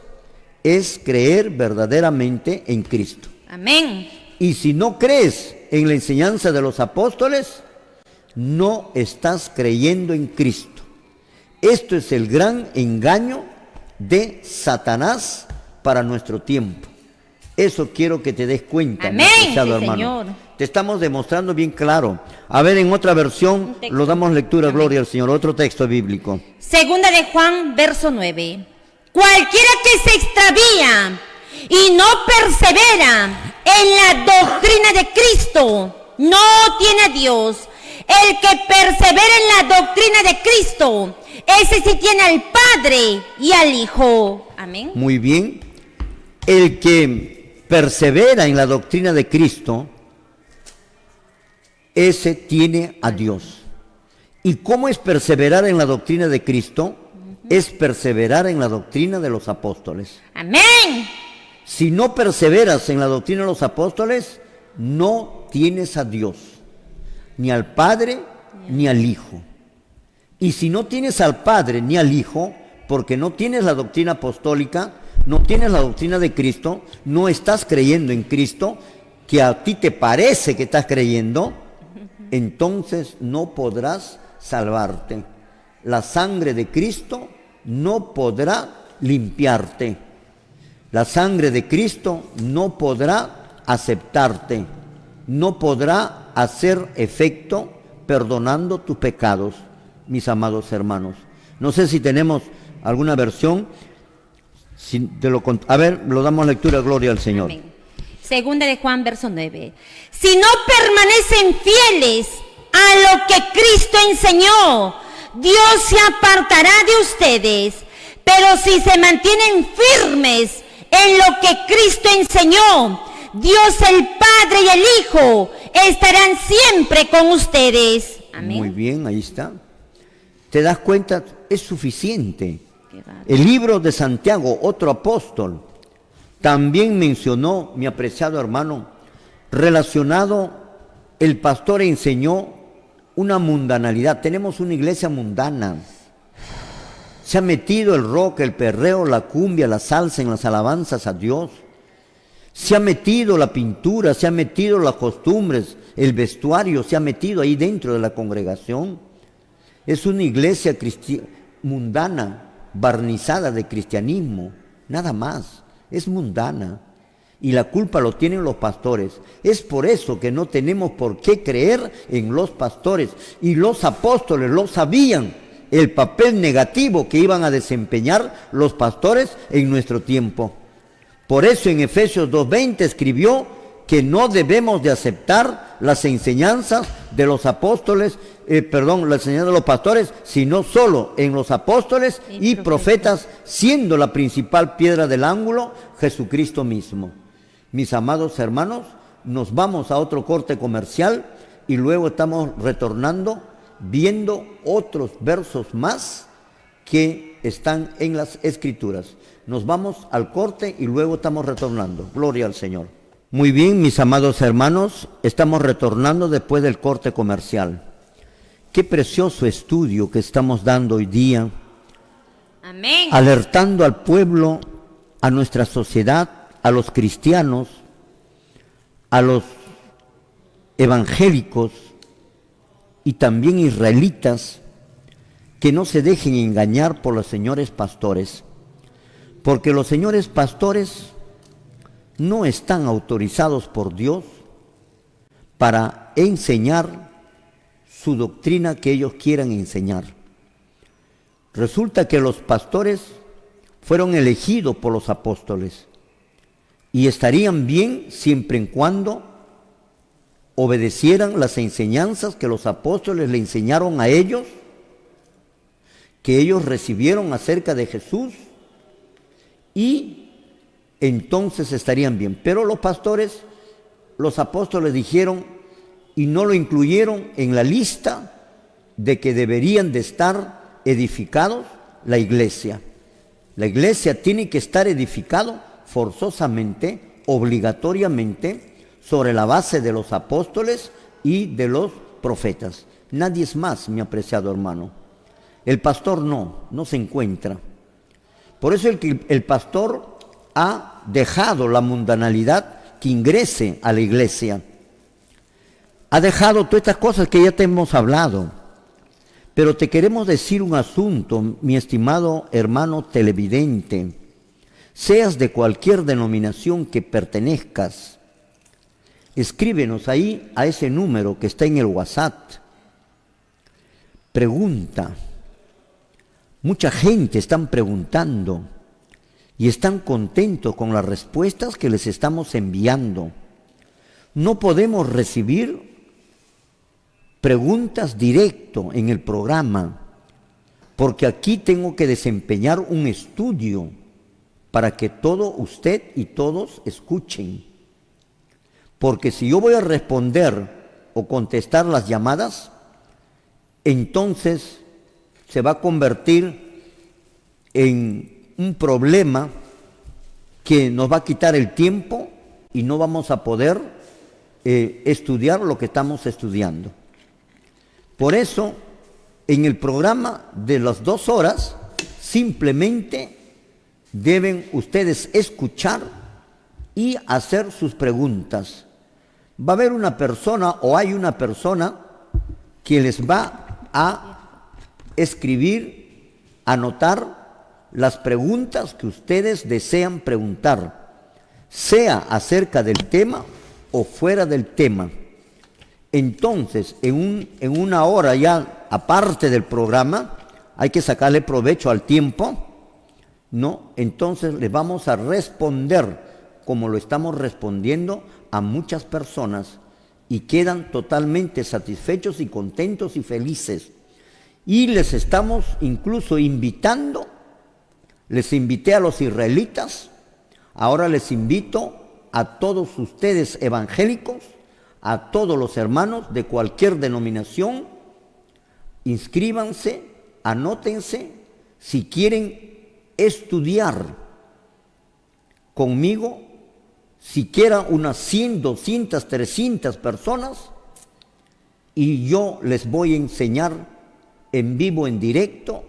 es creer verdaderamente en Cristo. Amén. Y si no crees en la enseñanza de los apóstoles, no estás creyendo en Cristo. Esto es el gran engaño de Satanás para nuestro tiempo. Eso quiero que te des cuenta, amén, mi apreciado sí, hermano. Señor. Te estamos demostrando bien claro. A ver, en otra versión lo damos lectura, amén. Gloria al Señor. Otro texto bíblico. Segunda de Juan, verso 9. Cualquiera que se extravía y no persevera en la doctrina de Cristo no tiene a Dios. El que persevera en la doctrina de Cristo, ese sí tiene al Padre y al Hijo. Amén. Muy bien. El que persevera en la doctrina de Cristo, ese tiene a Dios. ¿Y cómo es perseverar en la doctrina de Cristo? Es perseverar en la doctrina de los apóstoles. Amén. Si no perseveras en la doctrina de los apóstoles, no tienes a Dios, ni al Padre, ni al Hijo. Y si no tienes al Padre ni al Hijo, porque no tienes la doctrina apostólica, no tienes la doctrina de Cristo, no estás creyendo en Cristo, que a ti te parece que estás creyendo, entonces no podrás salvarte. La sangre de Cristo no podrá limpiarte. La sangre de Cristo no podrá aceptarte, no podrá hacer efecto perdonando tus pecados, mis amados hermanos. No sé si tenemos alguna versión. A ver, lo damos lectura, gloria al Señor. Amén. Segunda de Juan, verso 9. Si no permanecen fieles a lo que Cristo enseñó, Dios se apartará de ustedes. Pero si se mantienen firmes en lo que Cristo enseñó, Dios el Padre y el Hijo estarán siempre con ustedes. Amén. Muy bien, ahí está. ¿Te das cuenta? Es suficiente. Qué bárbaro. El libro de Santiago, otro apóstol, también mencionó, mi apreciado hermano, relacionado, el pastor enseñó una mundanalidad. Tenemos una iglesia mundana. Se ha metido el rock, el perreo, la cumbia, la salsa en las alabanzas a Dios. Se ha metido la pintura, se ha metido las costumbres, el vestuario, se ha metido ahí dentro de la congregación. Es una iglesia mundana, barnizada de cristianismo, nada más. Es mundana. Y la culpa lo tienen los pastores. Es por eso que no tenemos por qué creer en los pastores. Y los apóstoles lo sabían, el papel negativo que iban a desempeñar los pastores en nuestro tiempo. Por eso en Efesios 2:20 escribió que no debemos de aceptar las enseñanzas de los apóstoles, las enseñanzas de los pastores, sino solo en los apóstoles y profetas, siendo la principal piedra del ángulo Jesucristo mismo. Mis amados hermanos, nos vamos a otro corte comercial y luego estamos retornando viendo otros versos más que están en las Escrituras. Nos vamos al corte y luego estamos retornando. Gloria al Señor. Muy bien, mis amados hermanos, estamos retornando después del corte comercial. Qué precioso estudio que estamos dando hoy día. Amén. Alertando al pueblo, a nuestra sociedad, a los cristianos, a los evangélicos y también israelitas, que no se dejen engañar por los señores pastores, porque los señores pastores no están autorizados por Dios para enseñar su doctrina que ellos quieran enseñar. Resulta que los pastores fueron elegidos por los apóstoles y estarían bien siempre y cuando obedecieran las enseñanzas que los apóstoles le enseñaron a ellos, que ellos recibieron acerca de Jesús, y entonces estarían bien. Pero los pastores, los apóstoles dijeron y no lo incluyeron en la lista de que deberían de estar edificados la iglesia. La iglesia tiene que estar edificado forzosamente, obligatoriamente, sobre la base de los apóstoles y de los profetas. Nadie es más, mi apreciado hermano. El pastor no se encuentra. Por eso el pastor ha dejado la mundanalidad que ingrese a la iglesia. Ha dejado todas estas cosas que ya te hemos hablado. Pero te queremos decir un asunto, mi estimado hermano televidente. Seas de cualquier denominación que pertenezcas, escríbenos ahí a ese número que está en el WhatsApp. Pregunta. Mucha gente están preguntando y están contentos con las respuestas que les estamos enviando. No podemos recibir preguntas directo en el programa, porque aquí tengo que desempeñar un estudio para que todo usted y todos escuchen. Porque si yo voy a responder o contestar las llamadas, entonces se va a convertir en un problema que nos va a quitar el tiempo y no vamos a poder estudiar lo que estamos estudiando. Por eso, en el programa de las 2 horas, simplemente deben ustedes escuchar y hacer sus preguntas. Va a haber una persona o hay una persona que les va a escribir, anotar las preguntas que ustedes desean preguntar, sea acerca del tema o fuera del tema. Entonces, en una hora ya, aparte del programa, hay que sacarle provecho al tiempo, ¿no? Entonces les vamos a responder como lo estamos respondiendo a muchas personas y quedan totalmente satisfechos y contentos y felices. Y les estamos incluso invitando, les invité a los israelitas Ahora les invito a todos ustedes evangélicos, a todos los hermanos de cualquier denominación, inscríbanse, anótense, si quieren estudiar conmigo, siquiera unas 100, 200, 300 personas, y yo les voy a enseñar en vivo, en directo,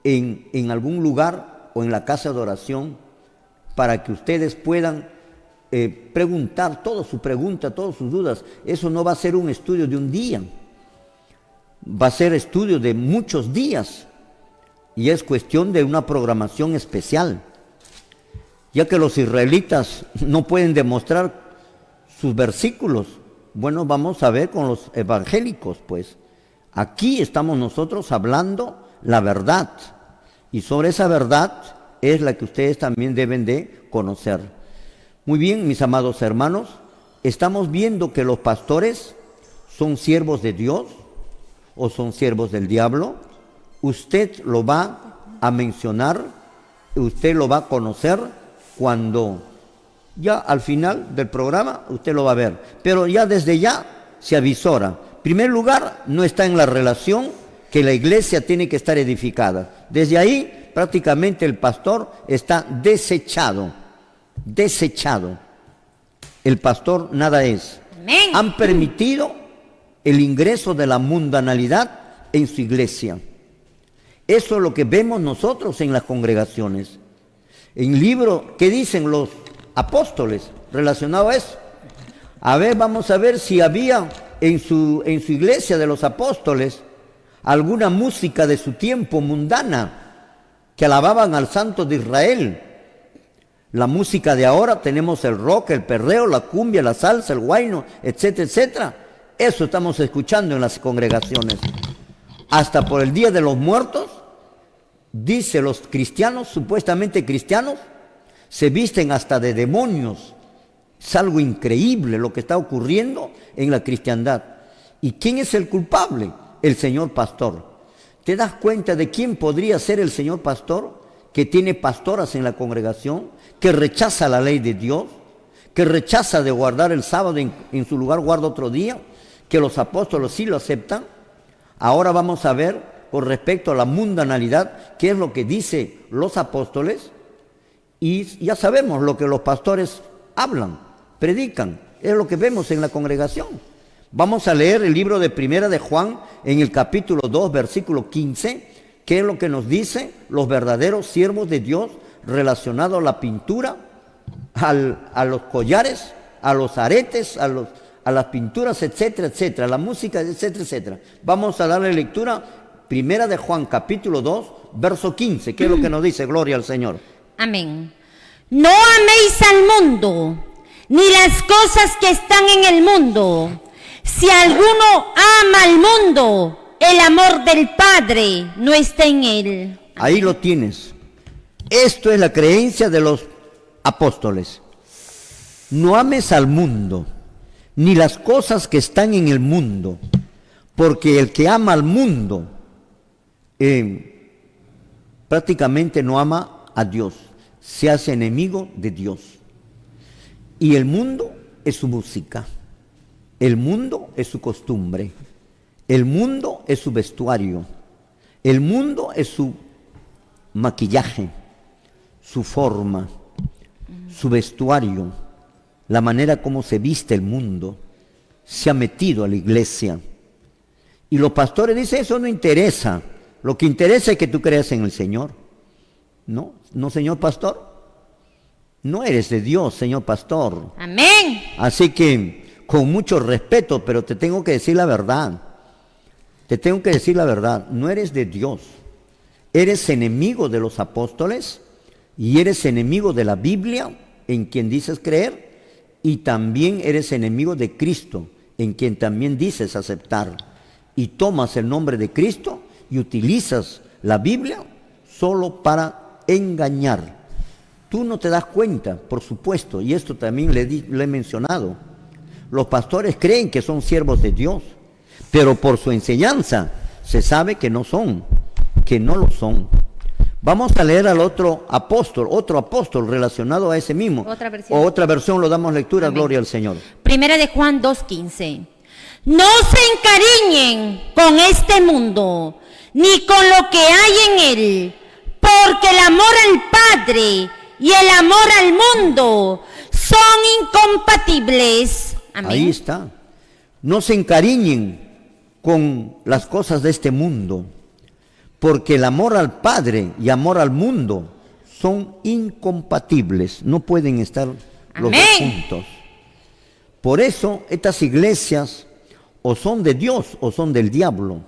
en algún lugar o en la casa de oración, para que ustedes puedan preguntar todas sus preguntas, todas sus dudas. Eso no va a ser un estudio de un día, va a ser estudio de muchos días, y es cuestión de una programación especial, ya que los israelitas no pueden demostrar sus versículos. Bueno, vamos a ver con los evangélicos, pues. Aquí estamos nosotros hablando la verdad, y sobre esa verdad es la que ustedes también deben de conocer. Muy bien, mis amados hermanos, estamos viendo que los pastores son siervos de Dios o son siervos del diablo. Usted lo va a mencionar, usted lo va a conocer cuando ya al final del programa usted lo va a ver, pero ya desde ya se avisora. En primer lugar, no está en la relación que la iglesia tiene que estar edificada. Desde ahí prácticamente el pastor está desechado. El pastor nada es. Amén. Han permitido el ingreso de la mundanalidad en su iglesia. Eso es lo que vemos nosotros en las congregaciones. En el libro, ¿qué dicen los apóstoles relacionado a eso? A ver, vamos a ver si había en su iglesia de los apóstoles alguna música de su tiempo mundana que alababan al Santo de Israel. La música de ahora, tenemos el rock, el perreo, la cumbia, la salsa, el huayno, etcétera, etcétera. Eso estamos escuchando en las congregaciones. Hasta por el Día de los Muertos, dice los cristianos, supuestamente cristianos, se visten hasta de demonios. Es algo increíble lo que está ocurriendo en la cristiandad. ¿Y quién es el culpable? El señor pastor. ¿Te das cuenta de quién podría ser el señor pastor? Que tiene pastoras en la congregación, que rechaza la ley de Dios, que rechaza de guardar el sábado, en su lugar guarda otro día, que los apóstoles sí lo aceptan. Ahora vamos a ver con respecto a la mundanalidad, qué es lo que dicen los apóstoles, y ya sabemos lo que los pastores hablan, predican, es lo que vemos en la congregación. Vamos a leer el libro de Primera de Juan en el capítulo 2, versículo 15, qué es lo que nos dice los verdaderos siervos de Dios relacionado a la pintura, a los collares, a los aretes, a las pinturas, etcétera, etcétera, a la música, etcétera, etcétera. Vamos a darle lectura, Primera de Juan, capítulo 2, verso 15, ¿qué es lo que nos dice? Gloria al Señor. Amén. No améis al mundo, ni las cosas que están en el mundo. Si alguno ama al mundo, el amor del Padre no está en él. Ahí lo tienes. Esto es la creencia de los apóstoles. No ames al mundo, ni las cosas que están en el mundo, porque el que ama al mundo prácticamente no ama a Dios, se hace enemigo de Dios. Y el mundo es su música, el mundo es su costumbre, el mundo es su vestuario, el mundo es su maquillaje, su forma, su vestuario, la manera como se viste el mundo. Se ha metido a la iglesia. Y los pastores dicen, eso no interesa. Lo que interesa es que tú creas en el Señor. No, no, señor pastor. No eres de Dios, señor pastor. Amén. Así que, con mucho respeto, pero te tengo que decir la verdad. Te tengo que decir la verdad. No eres de Dios. Eres enemigo de los apóstoles y eres enemigo de la Biblia, en quien dices creer, y también eres enemigo de Cristo, en quien también dices aceptar. Y tomas el nombre de Cristo y utilizas la Biblia solo para engañar. Tú no te das cuenta, por supuesto, y esto también le he mencionado. Los pastores creen que son siervos de Dios, pero por su enseñanza se sabe que no son, que no lo son. Vamos a leer al otro apóstol relacionado a ese mismo. Otra versión. O otra versión, lo damos lectura, Amén. gloria al Señor. Primera de Juan 2:15. No se encariñen con este mundo, ni con lo que hay en él, porque el amor al Padre y el amor al mundo son incompatibles. Amén. Ahí está. No se encariñen con las cosas de este mundo, porque el amor al Padre y amor al mundo son incompatibles, no pueden estar los dos Amén. juntos. Por eso estas iglesias o son de Dios o son del diablo,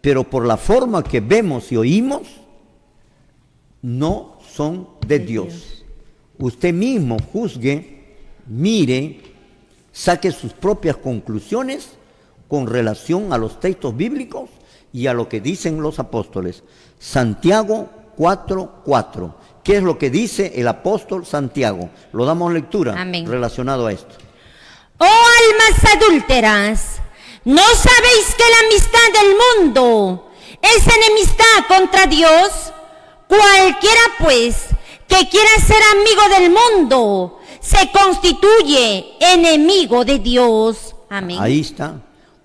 pero por la forma que vemos y oímos, no son de Dios. Usted mismo juzgue, mire, saque sus propias conclusiones con relación a los textos bíblicos y a lo que dicen los apóstoles. Santiago 4:4. ¿Qué es lo que dice el apóstol Santiago? Lo damos lectura. Amén. Relacionado a esto. Oh almas adúlteras, ¿no sabéis que la amistad del mundo es enemistad contra Dios? Cualquiera pues que quiera ser amigo del mundo se constituye enemigo de Dios. Amén. Ahí está.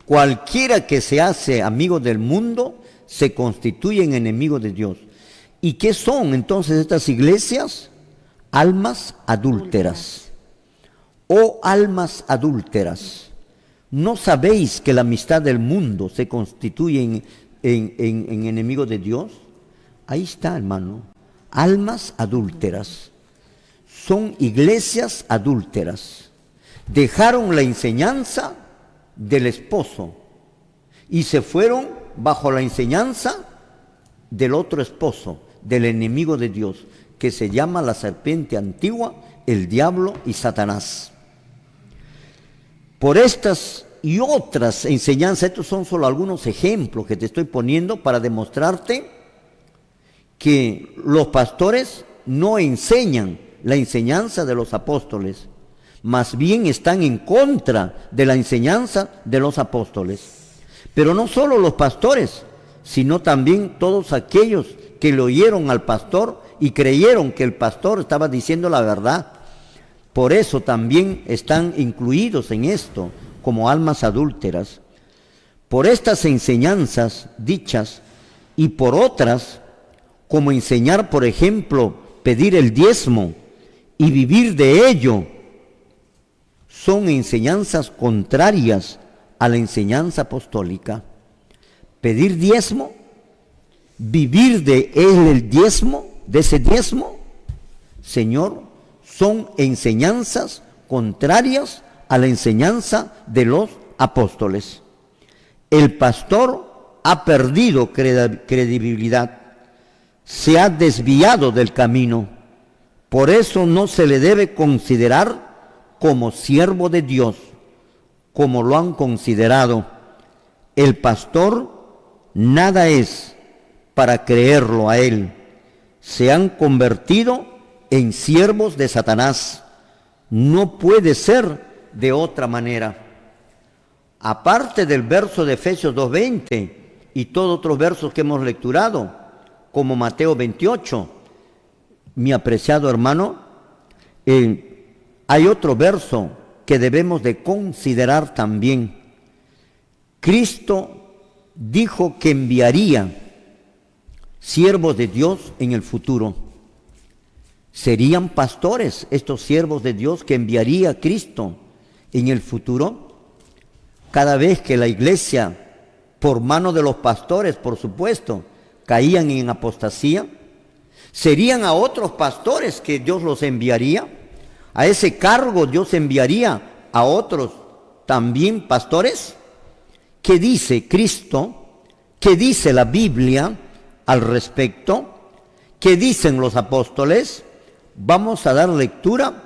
Cualquiera que se hace amigo del mundo se constituye en enemigo de Dios. ¿Y qué son entonces estas iglesias? Almas adúlteras. Oh almas adúlteras, ¿no sabéis que la amistad del mundo se constituye en enemigo de Dios? Ahí está, hermano. Almas adúlteras. Son iglesias adúlteras. Dejaron la enseñanza del esposo y se fueron bajo la enseñanza del otro esposo, del enemigo de Dios, que se llama la serpiente antigua, el diablo y Satanás. Por estas y otras enseñanzas, estos son solo algunos ejemplos que te estoy poniendo para demostrarte que los pastores no enseñan la enseñanza de los apóstoles, más bien están en contra de la enseñanza de los apóstoles. Pero no solo los pastores, sino también todos aquellos que le oyeron al pastor y creyeron que el pastor estaba diciendo la verdad. Por eso también están incluidos en esto como almas adúlteras. Por estas enseñanzas dichas y por otras, como enseñar, por ejemplo, pedir el diezmo y vivir de ello, son enseñanzas contrarias a la enseñanza apostólica. Pedir diezmo, vivir de él el diezmo, de ese diezmo, Señor, son enseñanzas contrarias a la enseñanza de los apóstoles. El pastor ha perdido credibilidad, se ha desviado del camino, por eso no se le debe considerar como siervo de Dios, como lo han considerado. El pastor nada es para creerlo a él. Se han convertido en siervos de Satanás. No puede ser de otra manera. Aparte del verso de Efesios 2:20 y todos otros versos que hemos lecturado, como Mateo 28, mi apreciado hermano, hay otro verso que debemos de considerar también. Cristo dijo que enviaría siervos de Dios en el futuro. ¿Serían pastores estos siervos de Dios que enviaría Cristo en el futuro? Cada vez que la iglesia, por mano de los pastores, por supuesto, caían en apostasía, ¿serían a otros pastores que Dios los enviaría? ¿A ese cargo Dios enviaría a otros también pastores? ¿Qué dice Cristo? ¿Qué dice la Biblia al respecto? ¿Qué dicen los apóstoles? Vamos a dar lectura,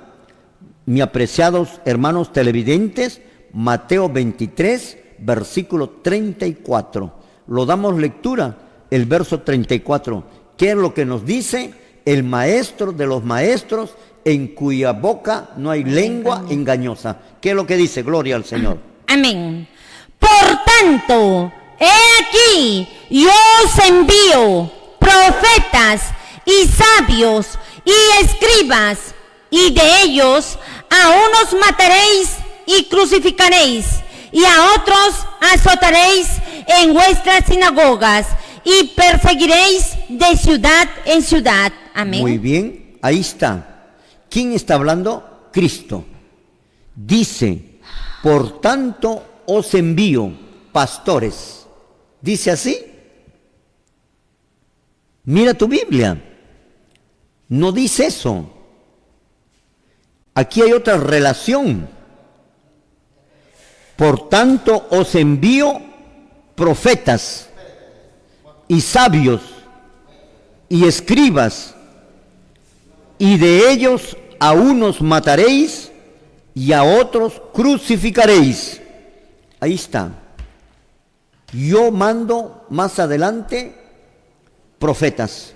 mis apreciados hermanos televidentes, Mateo 23, versículo 34. Lo damos lectura, el verso 34. ¿Qué es lo que nos dice el maestro de los maestros, en cuya boca no hay lengua engañosa? ¿Qué es lo que dice? Gloria al Señor. Amén. Por tanto, he aquí, yo os envío profetas y sabios y escribas, y de ellos a unos mataréis y crucificaréis, y a otros azotaréis en vuestras sinagogas, y perseguiréis de ciudad en ciudad. Amén. Muy bien, ahí está. ¿Quién está hablando? Cristo. Dice, por tanto os envío pastores. ¿Dice así? Mira tu Biblia. No dice eso. Aquí hay otra relación. Por tanto os envío profetas y sabios y escribas, y de ellos a unos mataréis y a otros crucificaréis. Ahí está. Yo mando más adelante profetas,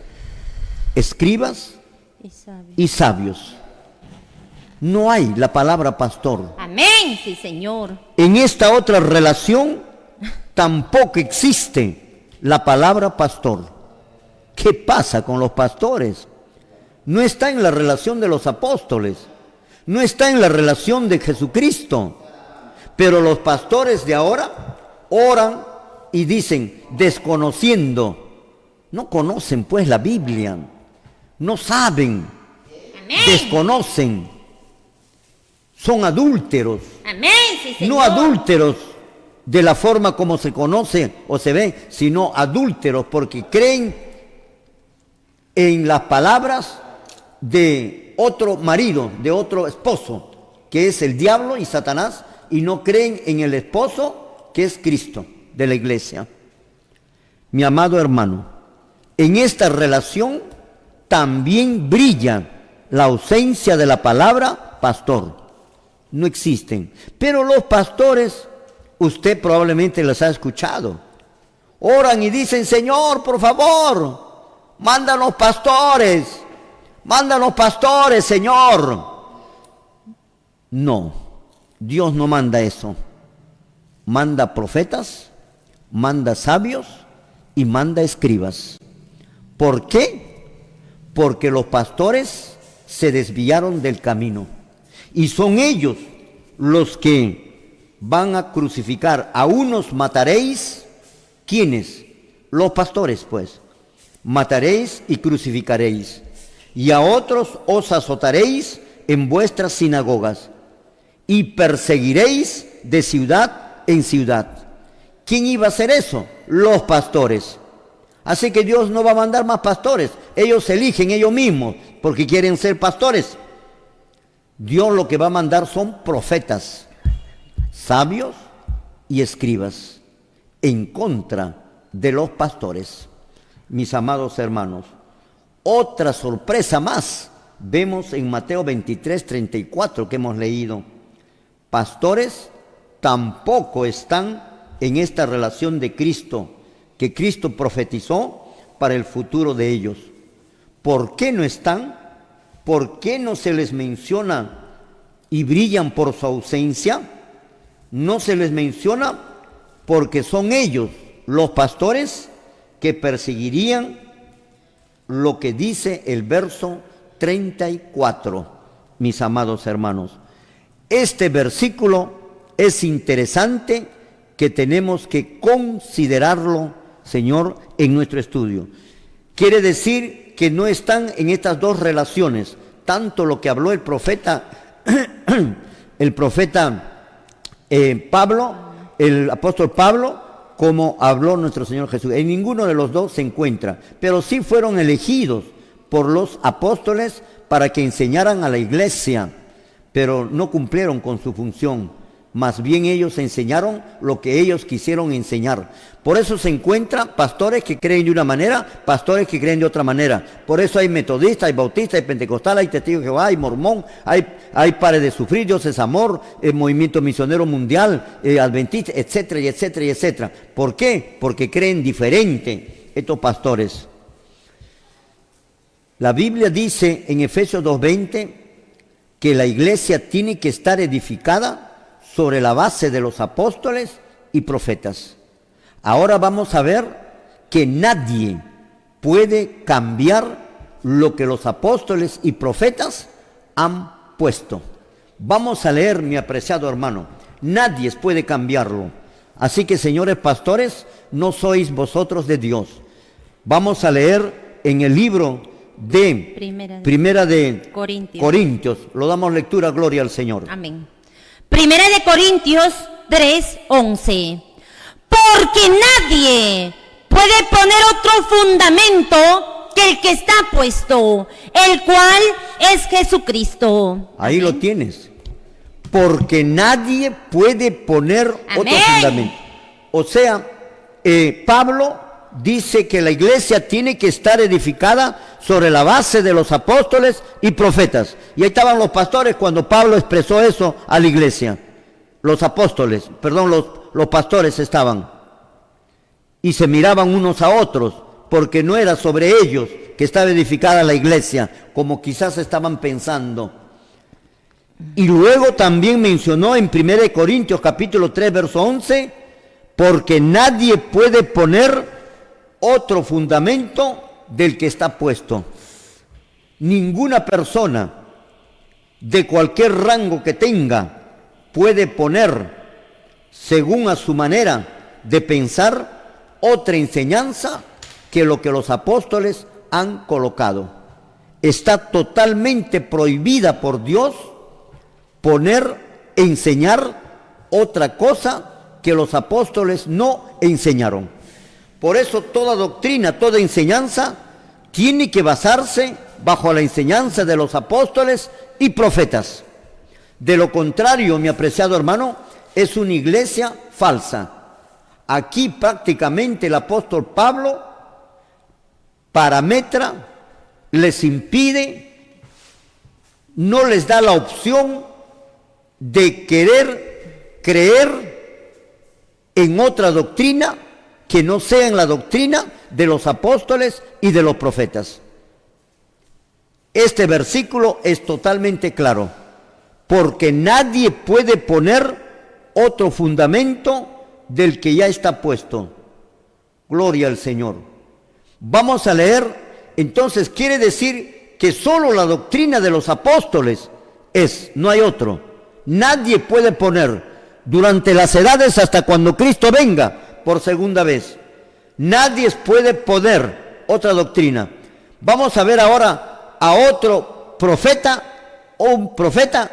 escribas y sabios. No hay la palabra pastor. Amén, sí, Señor. En esta otra relación tampoco existe la palabra pastor. ¿Qué pasa con los pastores? No está en la relación de los apóstoles, no está en la relación de Jesucristo. Pero los pastores de ahora oran y dicen, desconociendo. No conocen pues la Biblia, no saben, Amén. desconocen. Son adúlteros. Amén, sí, Señor. No adúlteros de la forma como se conoce o se ve, sino adúlteros porque creen en las palabras de otro marido, de otro esposo, que es el diablo y Satanás, y no creen en el esposo, que es Cristo, de la iglesia. Mi amado hermano, en esta relación también brilla la ausencia de la palabra pastor. No existen. Pero los pastores, usted probablemente los ha escuchado, oran y dicen, Señor, por favor, mándanos pastores, Señor. No, Dios no manda eso. Manda profetas, manda sabios y manda escribas. ¿Por qué? Porque los pastores se desviaron del camino. Y son ellos los que van a crucificar. A unos mataréis. ¿Quiénes? Los pastores, pues. Mataréis y crucificaréis. Y a otros os azotaréis en vuestras sinagogas. Y perseguiréis de ciudad en ciudad. ¿Quién iba a hacer eso? Los pastores. Así que Dios no va a mandar más pastores. Ellos eligen ellos mismos porque quieren ser pastores. Dios lo que va a mandar son profetas, sabios y escribas en contra de los pastores. Mis amados hermanos, otra sorpresa más vemos en Mateo 23, 34 que hemos leído. Pastores tampoco están en esta relación de Cristo, que Cristo profetizó para el futuro de ellos. ¿Por qué no están? ¿Por qué no se les menciona y brillan por su ausencia? No se les menciona porque son ellos, los pastores, que perseguirían lo que dice el verso 34, mis amados hermanos. Este versículo es interesante, que tenemos que considerarlo, Señor, en nuestro estudio. Quiere decir que no están en estas dos relaciones, tanto lo que habló el profeta Pablo, el apóstol Pablo, como habló nuestro Señor Jesús. En ninguno de los dos se encuentra, pero sí fueron elegidos por los apóstoles para que enseñaran a la iglesia, pero no cumplieron con su función. Más bien ellos enseñaron lo que ellos quisieron enseñar. Por eso se encuentran pastores que creen de una manera, pastores que creen de otra manera. Por eso hay metodistas, hay bautistas, hay pentecostales, hay testigos de Jehová, hay mormón, hay Pares de Sufrir, Dios es Amor, el movimiento misionero mundial, adventista, etcétera, y etcétera, y etcétera. ¿Por qué? Porque creen diferente estos pastores. La Biblia dice en Efesios 2:20 que la iglesia tiene que estar edificada sobre la base de los apóstoles y profetas. Ahora vamos a ver que nadie puede cambiar lo que los apóstoles y profetas han puesto. Vamos a leer, mi apreciado hermano, nadie puede cambiarlo. Así que, señores pastores, no sois vosotros de Dios. Vamos a leer en el libro de Primera de Corintios. Lo damos lectura, gloria al Señor. Amén. Primera de Corintios 3:11. Porque nadie puede poner otro fundamento que el que está puesto, el cual es Jesucristo. Ahí lo tienes. Porque nadie puede poner otro fundamento. O sea, Pablo dice que la iglesia tiene que estar edificada sobre la base de los apóstoles y profetas. Y ahí estaban los pastores cuando Pablo expresó eso a la iglesia. Los pastores estaban. Y se miraban unos a otros, porque no era sobre ellos que estaba edificada la iglesia, como quizás estaban pensando. Y luego también mencionó en 1 Corintios capítulo 3, verso 11, porque nadie puede poner otro fundamento del que está puesto. Ninguna persona de cualquier rango que tenga puede poner, según a su manera de pensar, otra enseñanza que lo que los apóstoles han colocado. Está totalmente prohibida por Dios enseñar otra cosa que los apóstoles no enseñaron. Por eso toda doctrina, toda enseñanza tiene que basarse bajo la enseñanza de los apóstoles y profetas. De lo contrario, mi apreciado hermano, es una iglesia falsa. Aquí prácticamente el apóstol Pablo parametra, les impide, no les da la opción de querer creer en otra doctrina que no sea en la doctrina de los apóstoles y de los profetas. Este versículo es totalmente claro, porque nadie puede poner otro fundamento del que ya está puesto. Gloria al Señor. Vamos a leer, entonces quiere decir que solo la doctrina de los apóstoles no hay otro. Nadie puede poner durante las edades hasta cuando Cristo venga por segunda vez. Nadie puede poner otra doctrina. Vamos a ver ahora a otro profeta o un profeta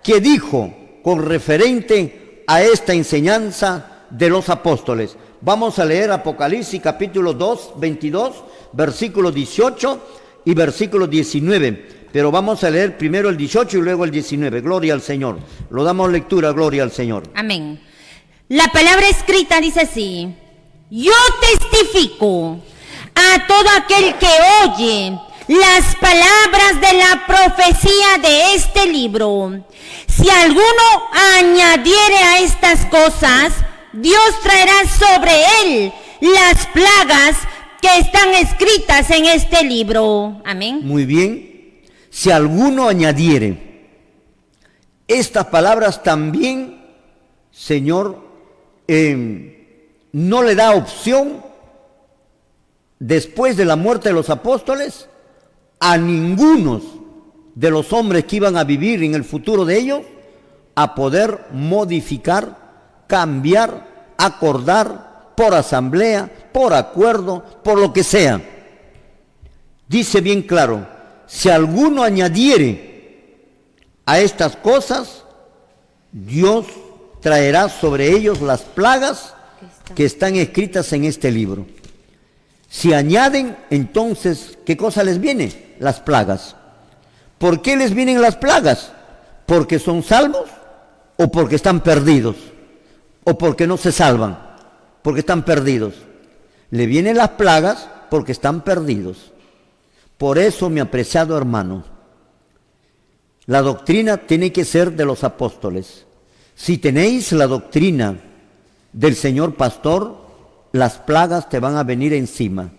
que dijo con referente a esta enseñanza de los apóstoles. Vamos a leer Apocalipsis capítulo 2, 22, versículo 18 y versículo 19. Pero vamos a leer primero el 18 y luego el 19. Gloria al Señor. Lo damos lectura, gloria al Señor. Amén. La palabra escrita dice así: yo testifico a todo aquel que oye las palabras de la profecía de este libro. Si alguno añadiere a estas cosas, Dios traerá sobre él las plagas que están escritas en este libro. Amén. Muy bien. Si alguno añadiere estas palabras también, Señor, no le da opción después de la muerte de los apóstoles a ninguno de los hombres que iban a vivir en el futuro de ellos a poder modificar, cambiar, acordar por asamblea, por acuerdo, por lo que sea. Dice bien claro: si alguno añadiere a estas cosas, Dios traerá sobre ellos las plagas que están escritas en este libro. Si añaden, entonces, ¿qué cosa les viene? Las plagas. ¿Por qué les vienen las plagas? ¿Porque son salvos o porque están perdidos? ¿O porque no se salvan? Porque están perdidos. Le vienen las plagas porque están perdidos. Por eso, mi apreciado hermano, la doctrina tiene que ser de los apóstoles. Si tenéis la doctrina del Señor pastor, las plagas te van a venir encima.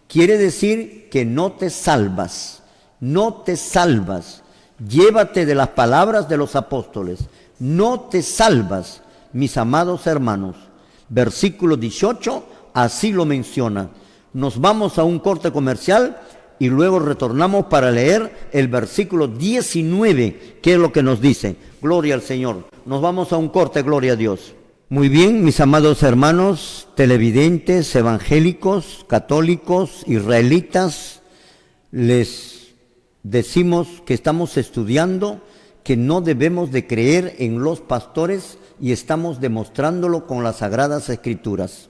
Quiere decir que no te salvas, no te salvas. Llévate de las palabras de los apóstoles, no te salvas, mis amados hermanos. Versículo 18, así lo menciona. Nos vamos a un corte comercial. y luego retornamos para leer el versículo 19, que es lo que nos dice. Gloria al Señor. Nos vamos a un corte, gloria a Dios. Muy bien, mis amados hermanos, televidentes, evangélicos, católicos, israelitas, les decimos que estamos estudiando que no debemos de creer en los pastores y estamos demostrándolo con las Sagradas Escrituras.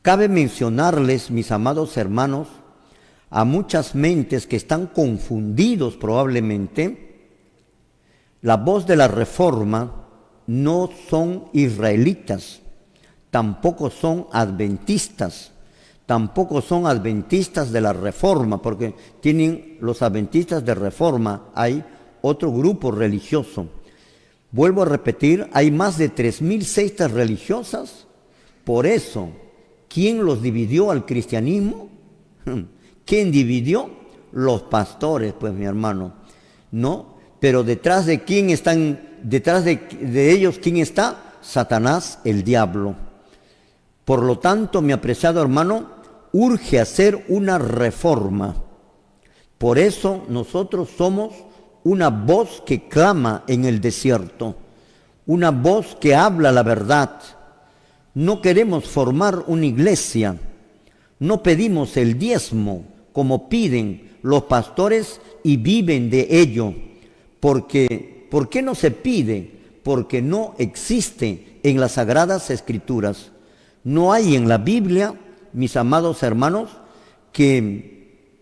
Cabe mencionarles, mis amados hermanos, a muchas mentes que están confundidos probablemente. La voz de la Reforma no son israelitas, tampoco son adventistas, tampoco son adventistas de la Reforma, porque tienen los adventistas de Reforma, hay otro grupo religioso. Vuelvo a repetir, hay más de 3,000 sectas religiosas. Por eso, ¿quién los dividió al cristianismo? ¿Quién dividió? Los pastores, pues, mi hermano. No, pero detrás de quién están, detrás de ellos, ¿quién está? Satanás, el diablo. Por lo tanto, mi apreciado hermano, urge hacer una reforma. Por eso nosotros somos una voz que clama en el desierto, una voz que habla la verdad. No queremos formar una iglesia, no pedimos el diezmo como piden los pastores y viven de ello. Porque, ¿por qué no se pide? Porque no existe en las Sagradas Escrituras. No hay en la Biblia, mis amados hermanos, que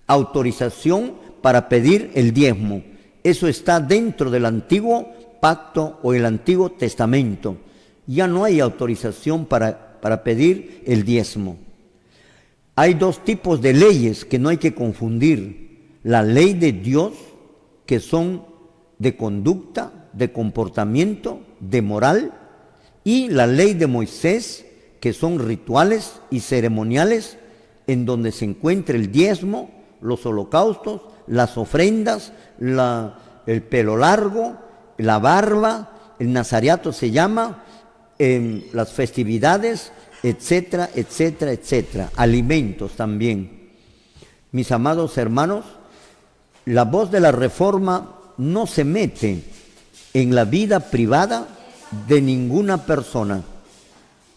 autorización para pedir el diezmo. Eso está dentro del Antiguo Pacto o el Antiguo Testamento. Ya no hay autorización para pedir el diezmo. Hay dos tipos de leyes que no hay que confundir. La ley de Dios, que son de conducta, de comportamiento, de moral, y la ley de Moisés, que son rituales y ceremoniales, en donde se encuentra el diezmo, los holocaustos, las ofrendas, el pelo largo, la barba, el nazareato se llama, las festividades, etcétera, etcétera, etcétera. Alimentos también. Mis amados hermanos, la voz de la Reforma no se mete en la vida privada de ninguna persona.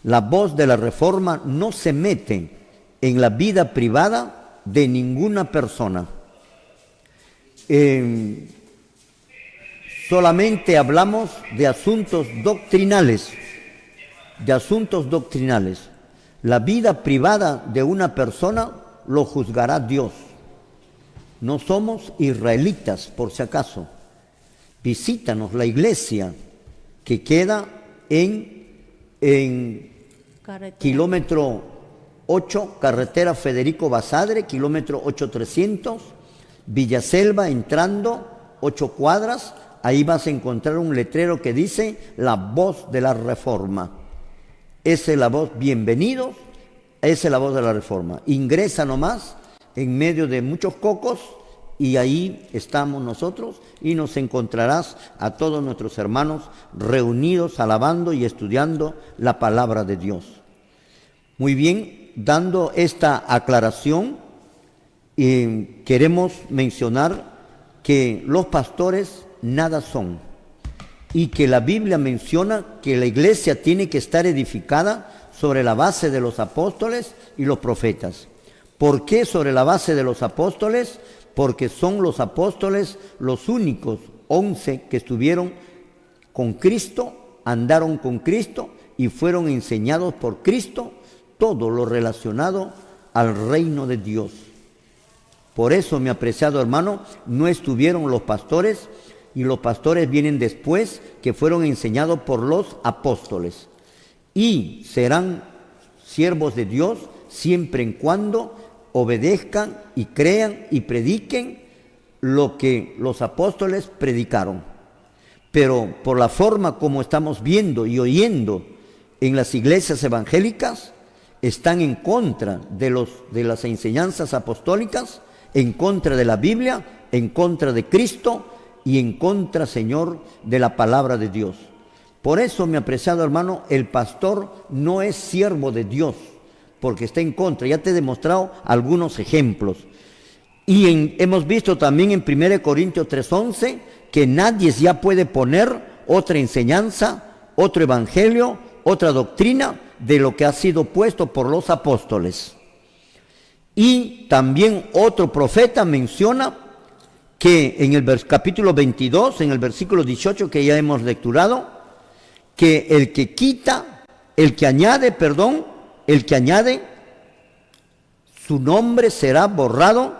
La voz de la Reforma no se mete en la vida privada de ninguna persona. Solamente hablamos de asuntos doctrinales, La vida privada de una persona lo juzgará Dios. No somos israelitas, por si acaso. Visítanos la iglesia que queda en kilómetro 8, carretera Federico Basadre, kilómetro 8300, Villaselva, entrando 8 cuadras, ahí vas a encontrar un letrero que dice la voz de la Reforma. Esa es la voz, bienvenidos, esa es la voz de la Reforma. Ingresa nomás en medio de muchos cocos y ahí estamos nosotros y nos encontrarás a todos nuestros hermanos reunidos alabando y estudiando la palabra de Dios. Muy bien, dando esta aclaración, queremos mencionar que los pastores nada son y que la Biblia menciona que la iglesia tiene que estar edificada sobre la base de los apóstoles y los profetas. ¿Por qué sobre la base de los apóstoles? Porque son los apóstoles los únicos 11 que estuvieron con Cristo, andaron con Cristo y fueron enseñados por Cristo todo lo relacionado al reino de Dios. Por eso, mi apreciado hermano, no estuvieron los pastores, y los pastores vienen después, que fueron enseñados por los apóstoles. Y serán siervos de Dios siempre en cuando obedezcan y crean y prediquen lo que los apóstoles predicaron. Pero por la forma como estamos viendo y oyendo en las iglesias evangélicas, están en contra de las enseñanzas apostólicas, en contra de la Biblia, en contra de Cristo y en contra, Señor, de la palabra de Dios. Por eso, mi apreciado hermano, el pastor no es siervo de Dios, porque está en contra. Ya te he demostrado algunos ejemplos. Y hemos visto también en 1 Corintios 3:11 que nadie ya puede poner otra enseñanza, otro evangelio, otra doctrina de lo que ha sido puesto por los apóstoles. Y también otro profeta menciona que en el capítulo 22, en el versículo 18 que ya hemos lecturado, que el que añade, su nombre será borrado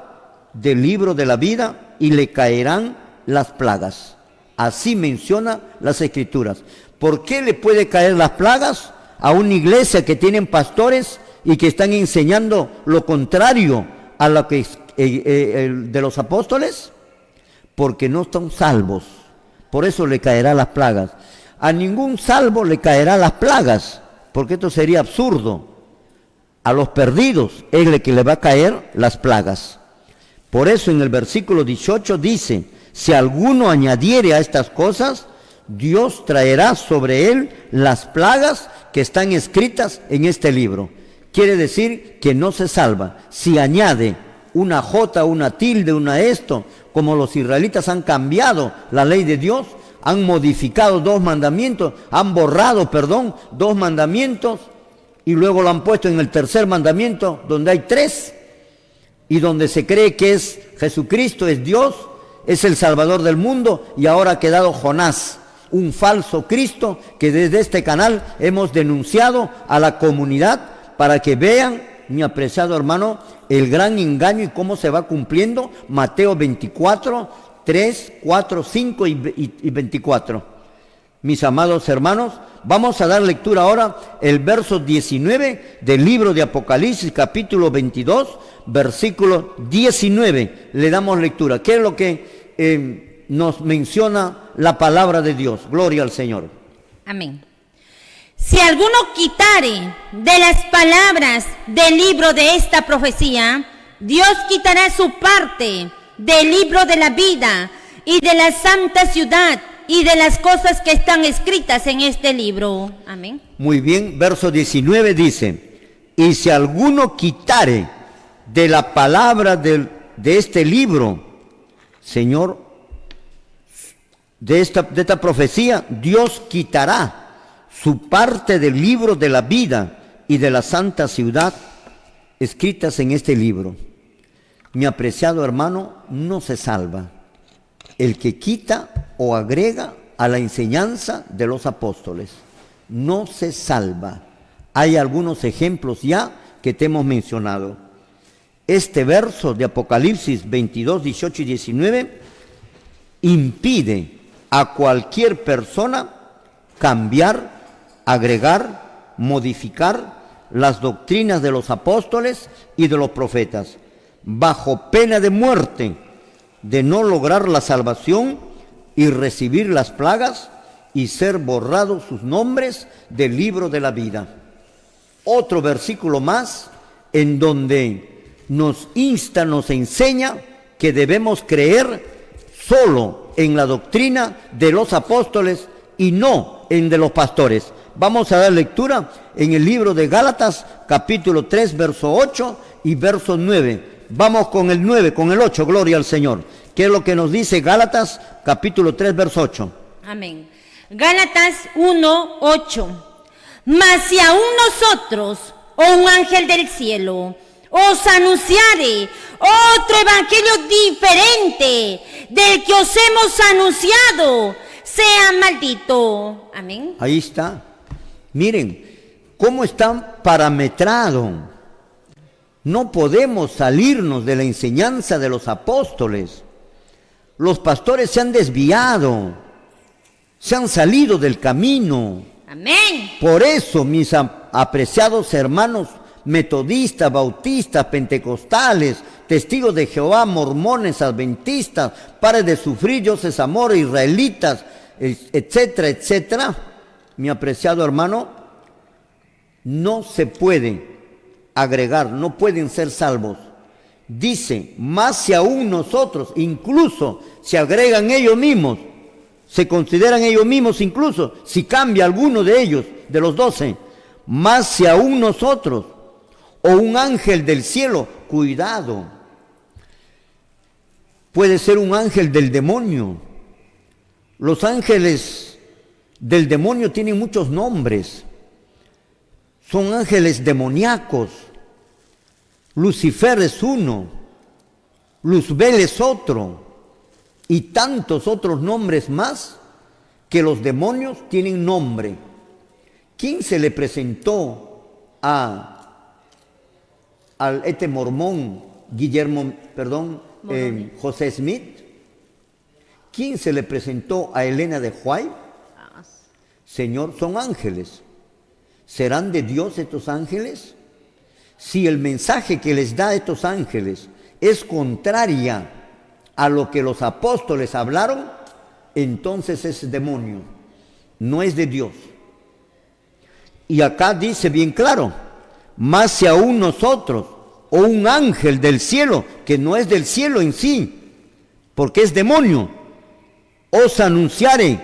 del libro de la vida y le caerán las plagas. Así menciona las Escrituras. ¿Por qué le puede caer las plagas a una iglesia que tienen pastores y que están enseñando lo contrario a lo que de los apóstoles? Porque no están salvos. Por eso le caerán las plagas. A ningún salvo le caerán las plagas, porque esto sería absurdo. A los perdidos es el que le va a caer las plagas. Por eso en el versículo 18 dice: si alguno añadiere a estas cosas, Dios traerá sobre él las plagas que están escritas en este libro. Quiere decir que no se salva. Si añade una jota, una tilde, una esto, como los israelitas han cambiado la ley de Dios, han modificado 2 mandamientos, han borrado, 2 mandamientos, y luego lo han puesto en el 3er mandamiento, donde hay 3, y donde se cree que es Jesucristo, es Dios, es el Salvador del mundo, y ahora ha quedado Jonás, un falso Cristo que desde este canal hemos denunciado a la comunidad para que vean, mi apreciado hermano, el gran engaño y cómo se va cumpliendo Mateo 24, 3, 4, 5 y 24. Mis amados hermanos, vamos a dar lectura ahora el verso 19 del libro de Apocalipsis, capítulo 22, versículo 19. Le damos lectura. ¿Qué es lo que nos menciona la palabra de Dios? Gloria al Señor. Amén. Si alguno quitare de las palabras del libro de esta profecía, Dios quitará su parte del libro de la vida y de la santa ciudad y de las cosas que están escritas en este libro. Amén. Muy bien, verso 19 dice: y si alguno quitare de la palabra de este libro, Señor, de esta profecía, Dios quitará su parte del libro de la vida y de la santa ciudad escritas en este libro. Mi apreciado hermano, no se salva el que quita o agrega a la enseñanza de los apóstoles. No se salva. Hay algunos ejemplos ya que te hemos mencionado. Este verso de Apocalipsis 22, 18 y 19 impide a cualquier persona cambiar, agregar, modificar las doctrinas de los apóstoles y de los profetas, bajo pena de muerte, de no lograr la salvación y recibir las plagas y ser borrados sus nombres del libro de la vida. Otro versículo más en donde nos insta, nos enseña que debemos creer solo en la doctrina de los apóstoles y no en de los pastores. Vamos a dar lectura en el libro de Gálatas, capítulo 3, verso 8 y verso 9. Vamos con el 9, con el 8, gloria al Señor. ¿Qué es lo que nos dice Gálatas, capítulo 3, verso 8? Amén. Gálatas 1, 8. Mas si aún nosotros, o un ángel del cielo, os anunciare otro evangelio diferente del que os hemos anunciado, sea maldito. Amén. Ahí está. Miren cómo está parametrado. No podemos salirnos de la enseñanza de los apóstoles. Los pastores se han desviado, se han salido del camino. Amén. Por eso, mis apreciados hermanos metodistas, bautistas, pentecostales, testigos de Jehová, mormones, adventistas, pares de sufrir, dioses amor, israelitas, etcétera, etcétera, mi apreciado hermano, no se puede agregar, no pueden ser salvos. Dice, más si aún nosotros, incluso se agregan ellos mismos, se consideran ellos mismos incluso, si cambia alguno de ellos, de los 12, más si aún nosotros, o un ángel del cielo. Cuidado. Puede ser un ángel del demonio. Los ángeles del demonio tienen muchos nombres. Son ángeles demoníacos. Lucifer es uno, Luzbel es otro, y tantos otros nombres más que los demonios tienen nombre. ¿Quién se le presentó al mormón José Smith? ¿Quién se le presentó a Elena de White? Señor, son ángeles. ¿Serán de Dios estos ángeles? Si el mensaje que les da a estos ángeles es contraria a lo que los apóstoles hablaron, entonces es demonio, no es de Dios. Y acá dice bien claro, más si aún nosotros, o un ángel del cielo, que no es del cielo en sí, porque es demonio, os anunciare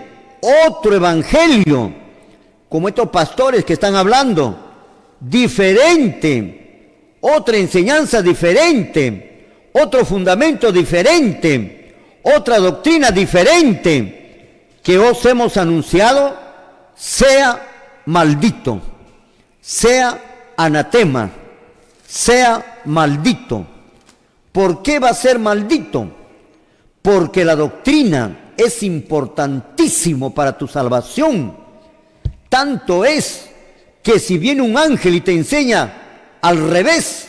otro evangelio, como estos pastores que están hablando, diferente, otra enseñanza diferente, otro fundamento diferente, otra doctrina diferente que os hemos anunciado, sea maldito, sea anatema, sea maldito. ¿Por qué va a ser maldito? Porque la doctrina es importantísimo para tu salvación. Tanto es que si viene un ángel y te enseña al revés,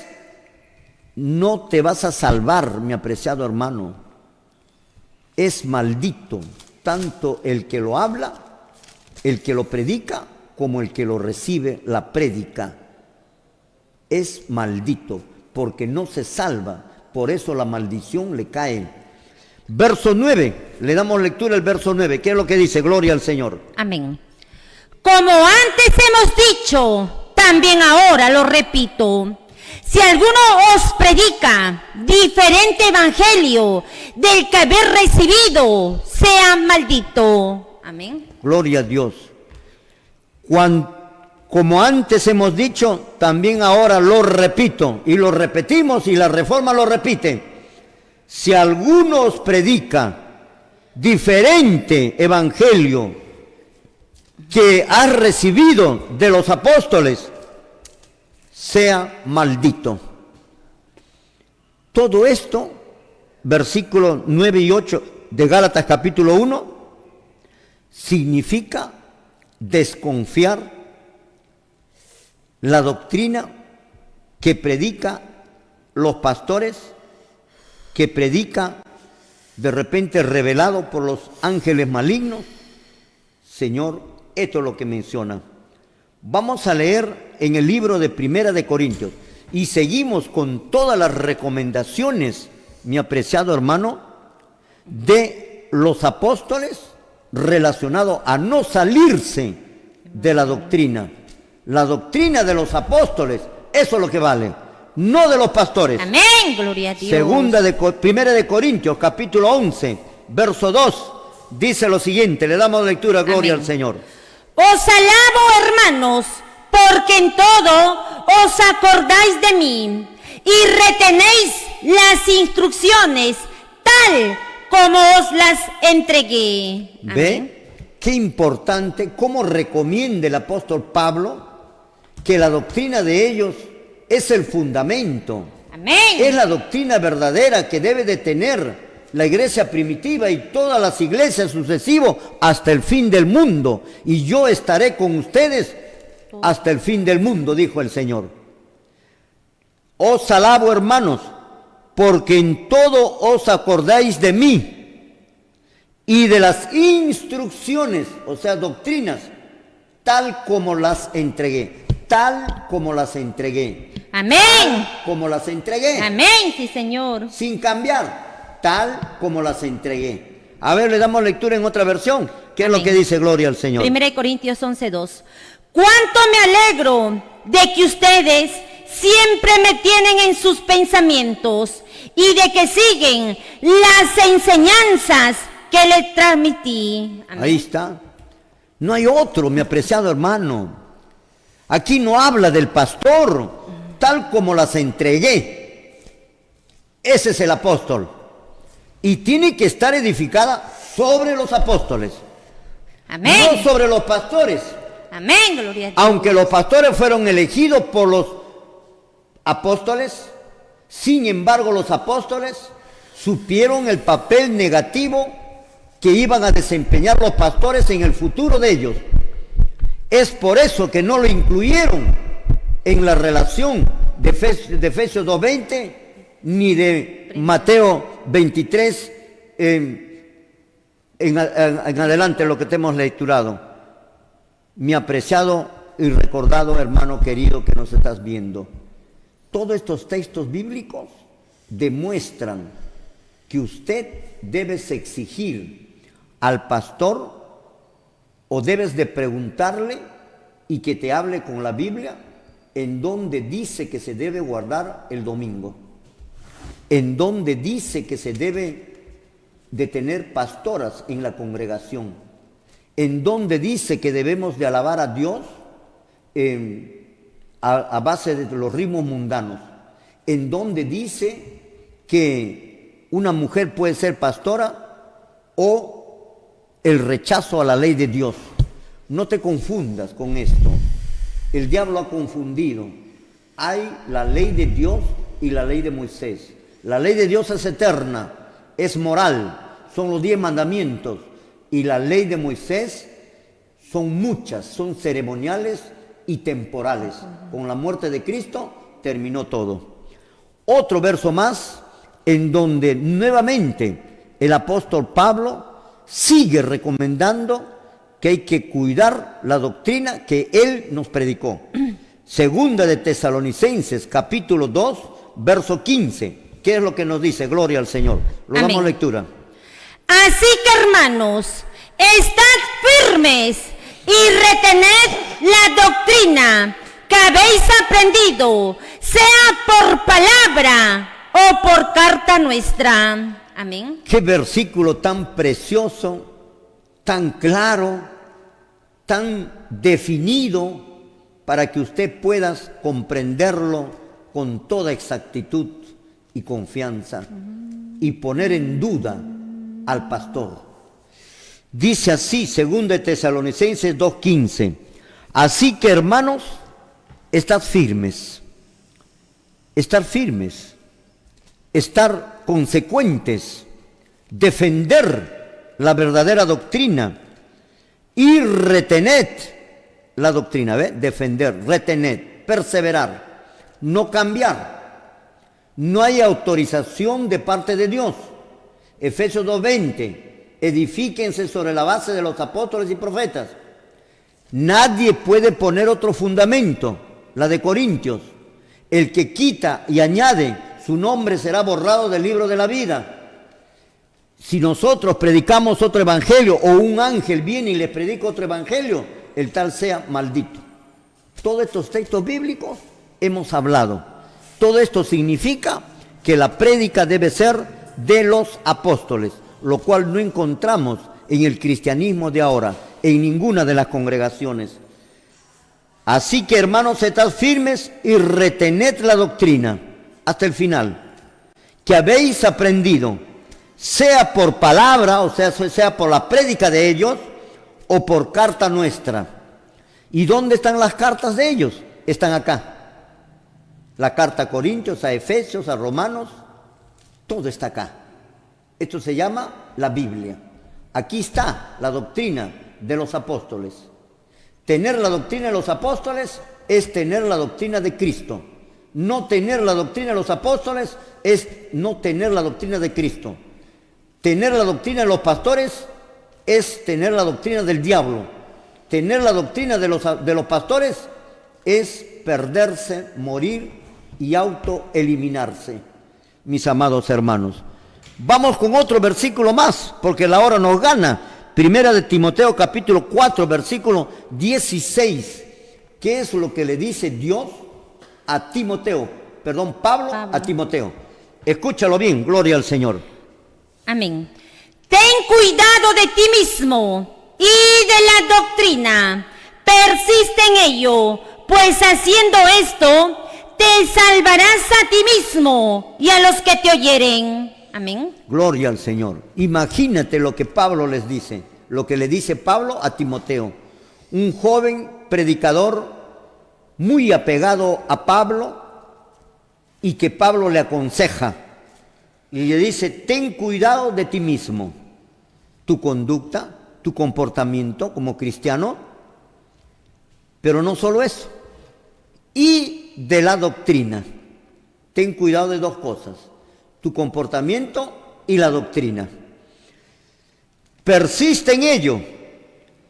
no te vas a salvar, mi apreciado hermano. Es maldito tanto el que lo habla, el que lo predica, como el que lo recibe, la prédica. Es maldito porque no se salva, por eso la maldición le cae. Verso 9, le damos lectura al verso 9. ¿Qué es lo que dice? Gloria al Señor. Amén. Como antes hemos dicho, también ahora lo repito, si alguno os predica diferente evangelio del que habéis recibido, sea maldito. Amén. Gloria a Dios. Como antes hemos dicho, también ahora lo repito, y lo repetimos, y la Reforma lo repite. Si alguno os predica diferente evangelio que has recibido de los apóstoles, sea maldito. Todo esto, versículos 9 y 8 de Gálatas capítulo 1, significa desconfiar la doctrina que predica los pastores, que predica de repente revelado por los ángeles malignos. Señor, esto es lo que menciona. Vamos a leer en el libro de Primera de Corintios y seguimos con todas las recomendaciones, mi apreciado hermano, de los apóstoles relacionado a no salirse de la doctrina. La doctrina de los apóstoles, eso es lo que vale, no de los pastores. Amén, gloria a Dios. Primera de Corintios, capítulo 11, verso 2, dice lo siguiente, le damos lectura, gloria Amén. al Señor. Os alabo, hermanos, porque en todo os acordáis de mí y retenéis las instrucciones tal como os las entregué. Amén. ¿Ve? Qué importante, cómo recomienda el apóstol Pablo que la doctrina de ellos es el fundamento. Amén. Es la doctrina verdadera que debe de tener la iglesia primitiva y todas las iglesias sucesivas hasta el fin del mundo. Y yo estaré con ustedes hasta el fin del mundo, dijo el Señor. Os alabo, hermanos, porque en todo os acordáis de mí y de las instrucciones, o sea, doctrinas, tal como las entregué. Tal como las entregué. Amén. Tal como las entregué. Amén, sí, Señor. Sin cambiar. Tal como las entregué. A ver, le damos lectura en otra versión. ¿Qué es lo que dice? Gloria al Señor. 1 Corintios 11:2. Cuánto me alegro de que ustedes siempre me tienen en sus pensamientos y de que siguen las enseñanzas que les transmití. Amén. Ahí está. No hay otro, mi apreciado hermano. Aquí no habla del pastor, tal como las entregué. Ese es el apóstol. Y tiene que estar edificada sobre los apóstoles. Amén. No sobre los pastores. Amén, gloria a Dios. Aunque los pastores fueron elegidos por los apóstoles, sin embargo los apóstoles supieron el papel negativo que iban a desempeñar los pastores en el futuro de ellos. Es por eso que no lo incluyeron en la relación de Efesios 2:20 ni de Mateo 23 en adelante, lo que te hemos lecturado. Mi apreciado y recordado hermano querido que nos estás viendo, todos estos textos bíblicos demuestran que usted debes exigir al pastor o debes de preguntarle y que te hable con la Biblia en donde dice que se debe guardar el domingo, en donde dice que se debe de tener pastoras en la congregación, en donde dice que debemos de alabar a Dios a base de los ritmos mundanos, en donde dice que una mujer puede ser pastora o el rechazo a la ley de Dios. No te confundas con esto. El diablo ha confundido. Hay la ley de Dios y la ley de Moisés. La ley de Dios es eterna, es moral, son los 10 mandamientos. Y la ley de Moisés son muchas, son ceremoniales y temporales. Con la muerte de Cristo terminó todo. Otro verso más en donde nuevamente el apóstol Pablo sigue recomendando que hay que cuidar la doctrina que él nos predicó. Segunda de Tesalonicenses, capítulo 2, verso 15. ¿Qué es lo que nos dice? Gloria al Señor. Lo damos lectura. Así que, hermanos, estad firmes y retened la doctrina que habéis aprendido, sea por palabra o por carta nuestra. Amén. Qué versículo tan precioso, tan claro, tan definido para que usted pueda comprenderlo con toda exactitud y confianza y poner en duda al pastor. Dice así, 2 de Tesalonicenses 2:15. Así que, hermanos, estad firmes, estar consecuentes, defender la verdadera doctrina y retened la doctrina, ¿ve? Defender, retener, perseverar, no cambiar. No hay autorización de parte de Dios. Efesios 2:20, edifíquense sobre la base de los apóstoles y profetas. Nadie puede poner otro fundamento, la de Corintios. El que quita y añade, su nombre será borrado del libro de la vida. Si nosotros predicamos otro evangelio o un ángel viene y le predica otro evangelio, el tal sea maldito. Todos estos textos bíblicos hemos hablado. Todo esto significa que la prédica debe ser de los apóstoles, lo cual no encontramos en el cristianismo de ahora, en ninguna de las congregaciones. Así que, hermanos, estad firmes y retened la doctrina hasta el final, que habéis aprendido, sea por palabra, o sea por la prédica de ellos, o por carta nuestra. ¿Y dónde están las cartas de ellos? Están acá. La carta a Corintios, a Efesios, a Romanos, todo está acá. Esto se llama la Biblia. Aquí está la doctrina de los apóstoles. Tener la doctrina de los apóstoles es tener la doctrina de Cristo. No tener la doctrina de los apóstoles es no tener la doctrina de Cristo. Tener la doctrina de los pastores es tener la doctrina del diablo. Tener la doctrina de los pastores es perderse, morir y autoeliminarse. Mis amados hermanos, vamos con otro versículo más, porque la hora nos gana. Primera de Timoteo, capítulo 4, versículo 16. ¿Qué es lo que le dice Dios a Timoteo? Pablo a Timoteo. Escúchalo bien, gloria al Señor. Amén. Ten cuidado de ti mismo y de la doctrina. Persiste en ello, pues haciendo esto te te salvarás a ti mismo y a los que te oyeren. Amén. Gloria al Señor. Imagínate lo que Pablo les dice, lo que le dice Pablo a Timoteo, un joven predicador muy apegado a Pablo y que Pablo le aconseja y le dice: ten cuidado de ti mismo, tu conducta, tu comportamiento como cristiano, pero no solo eso, y de la doctrina. Ten cuidado de dos cosas: tu comportamiento y la doctrina. Persiste en ello,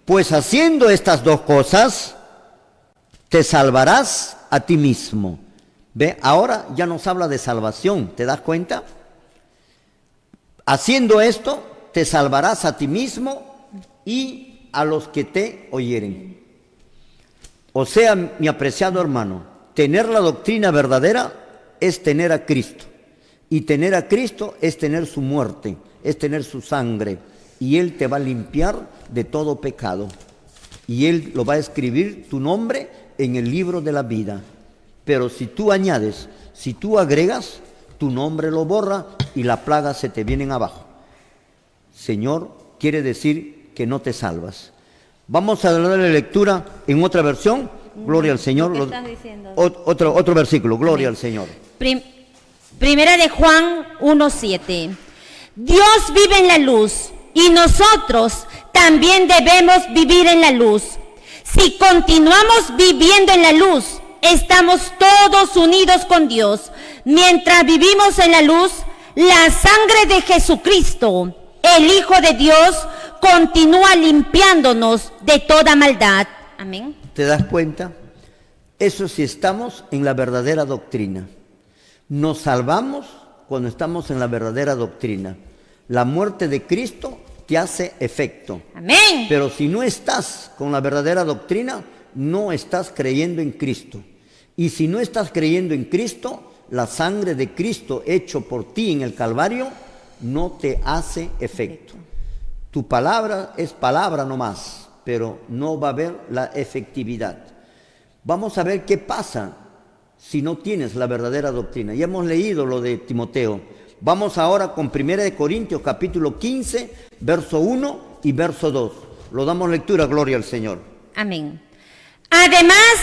pues haciendo estas dos cosas te salvarás a ti mismo. Ve, ahora ya nos habla de salvación, ¿te das cuenta? Haciendo esto te salvarás a ti mismo y a los que te oyeren. O sea, mi apreciado hermano, tener la doctrina verdadera es tener a Cristo. Y tener a Cristo es tener su muerte, es tener su sangre. Y Él te va a limpiar de todo pecado. Y Él lo va a escribir tu nombre en el libro de la vida. Pero si tú añades, si tú agregas, tu nombre lo borra y las plagas se te vienen abajo. Señor, quiere decir que no te salvas. Vamos a darle lectura en otra versión. Gloria al Señor. ¿Qué estás diciendo? Otro versículo. Gloria Amén. al Señor. Primera de Juan 1:7. Dios vive en la luz y nosotros también debemos vivir en la luz. Si continuamos viviendo en la luz, estamos todos unidos con Dios. Mientras vivimos en la luz, la sangre de Jesucristo, el Hijo de Dios, continúa limpiándonos de toda maldad. Amén. ¿Te das cuenta? Eso sí, estamos en la verdadera doctrina. Nos salvamos cuando estamos en la verdadera doctrina. La muerte de Cristo te hace efecto. Amén. Pero si no estás con la verdadera doctrina, no estás creyendo en Cristo. Y si no estás creyendo en Cristo, la sangre de Cristo hecho por ti en el Calvario no te hace efecto. Tu palabra es palabra nomás, pero no va a haber la efectividad. Vamos a ver qué pasa si no tienes la verdadera doctrina. Ya hemos leído lo de Timoteo. Vamos ahora con 1 Corintios capítulo 15, verso 1 y verso 2. Lo damos lectura, gloria al Señor. Amén. Además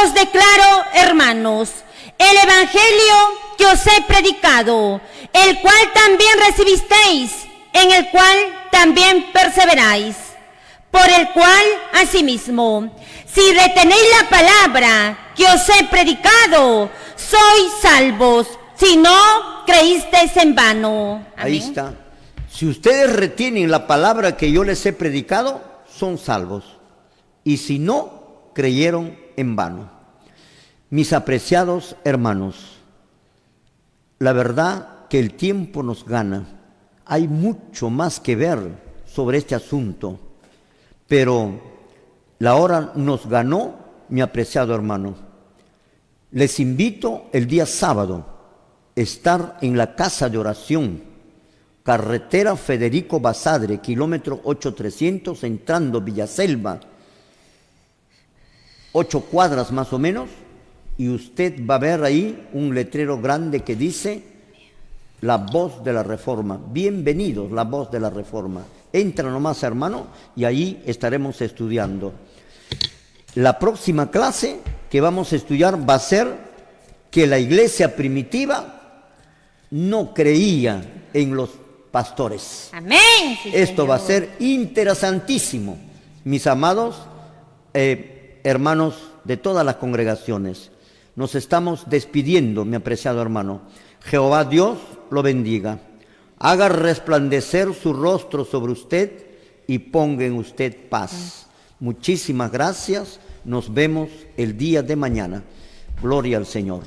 os declaro, hermanos, el evangelio que os he predicado, el cual también recibisteis, en el cual también perseveráis, por el cual asimismo, si retenéis la palabra que os he predicado, sois salvos, si no creísteis en vano. Amén. Ahí está. Si ustedes retienen la palabra que yo les he predicado, son salvos. Y si no, creyeron en vano. Mis apreciados hermanos, la verdad que el tiempo nos gana. Hay mucho más que ver sobre este asunto, pero la hora nos ganó, mi apreciado hermano. Les invito el día sábado a estar en la casa de oración, carretera Federico Basadre, kilómetro 8300, entrando Villaselva, 8 cuadras más o menos, y usted va a ver ahí un letrero grande que dice: la voz de la reforma. Bienvenidos, la voz de la reforma. Entra nomás, hermano, y ahí estaremos estudiando. La próxima clase que vamos a estudiar va a ser que la iglesia primitiva no creía en los pastores. Amén. Sí, Esto Señor. va a ser interesantísimo, mis amados hermanos de todas las congregaciones. Nos estamos despidiendo, mi apreciado hermano. Jehová Dios lo bendiga. Haga resplandecer su rostro sobre usted y ponga en usted paz. Muchísimas gracias. Nos vemos el día de mañana. Gloria al Señor.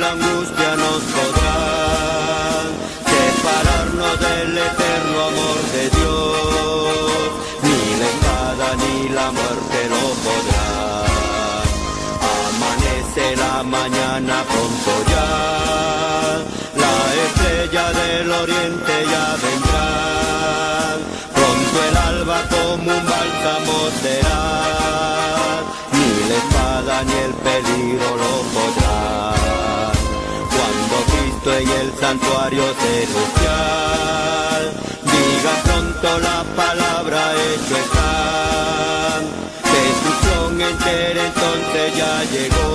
Angustia nos podrá separarnos del eterno amor. mañana pronto ya, la estrella del oriente ya vendrá, pronto el alba como un bálsamo será, ni la espada ni el peligro lo podrán, cuando Cristo en el santuario celestial, diga pronto la palabra hecho está, destrucción entera entonces ya llegó,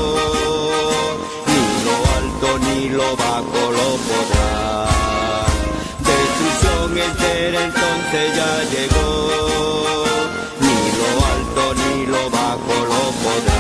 ni lo alto ni lo bajo lo podrá, destrucción entera entonces ya llegó, ni lo alto ni lo bajo lo podrá.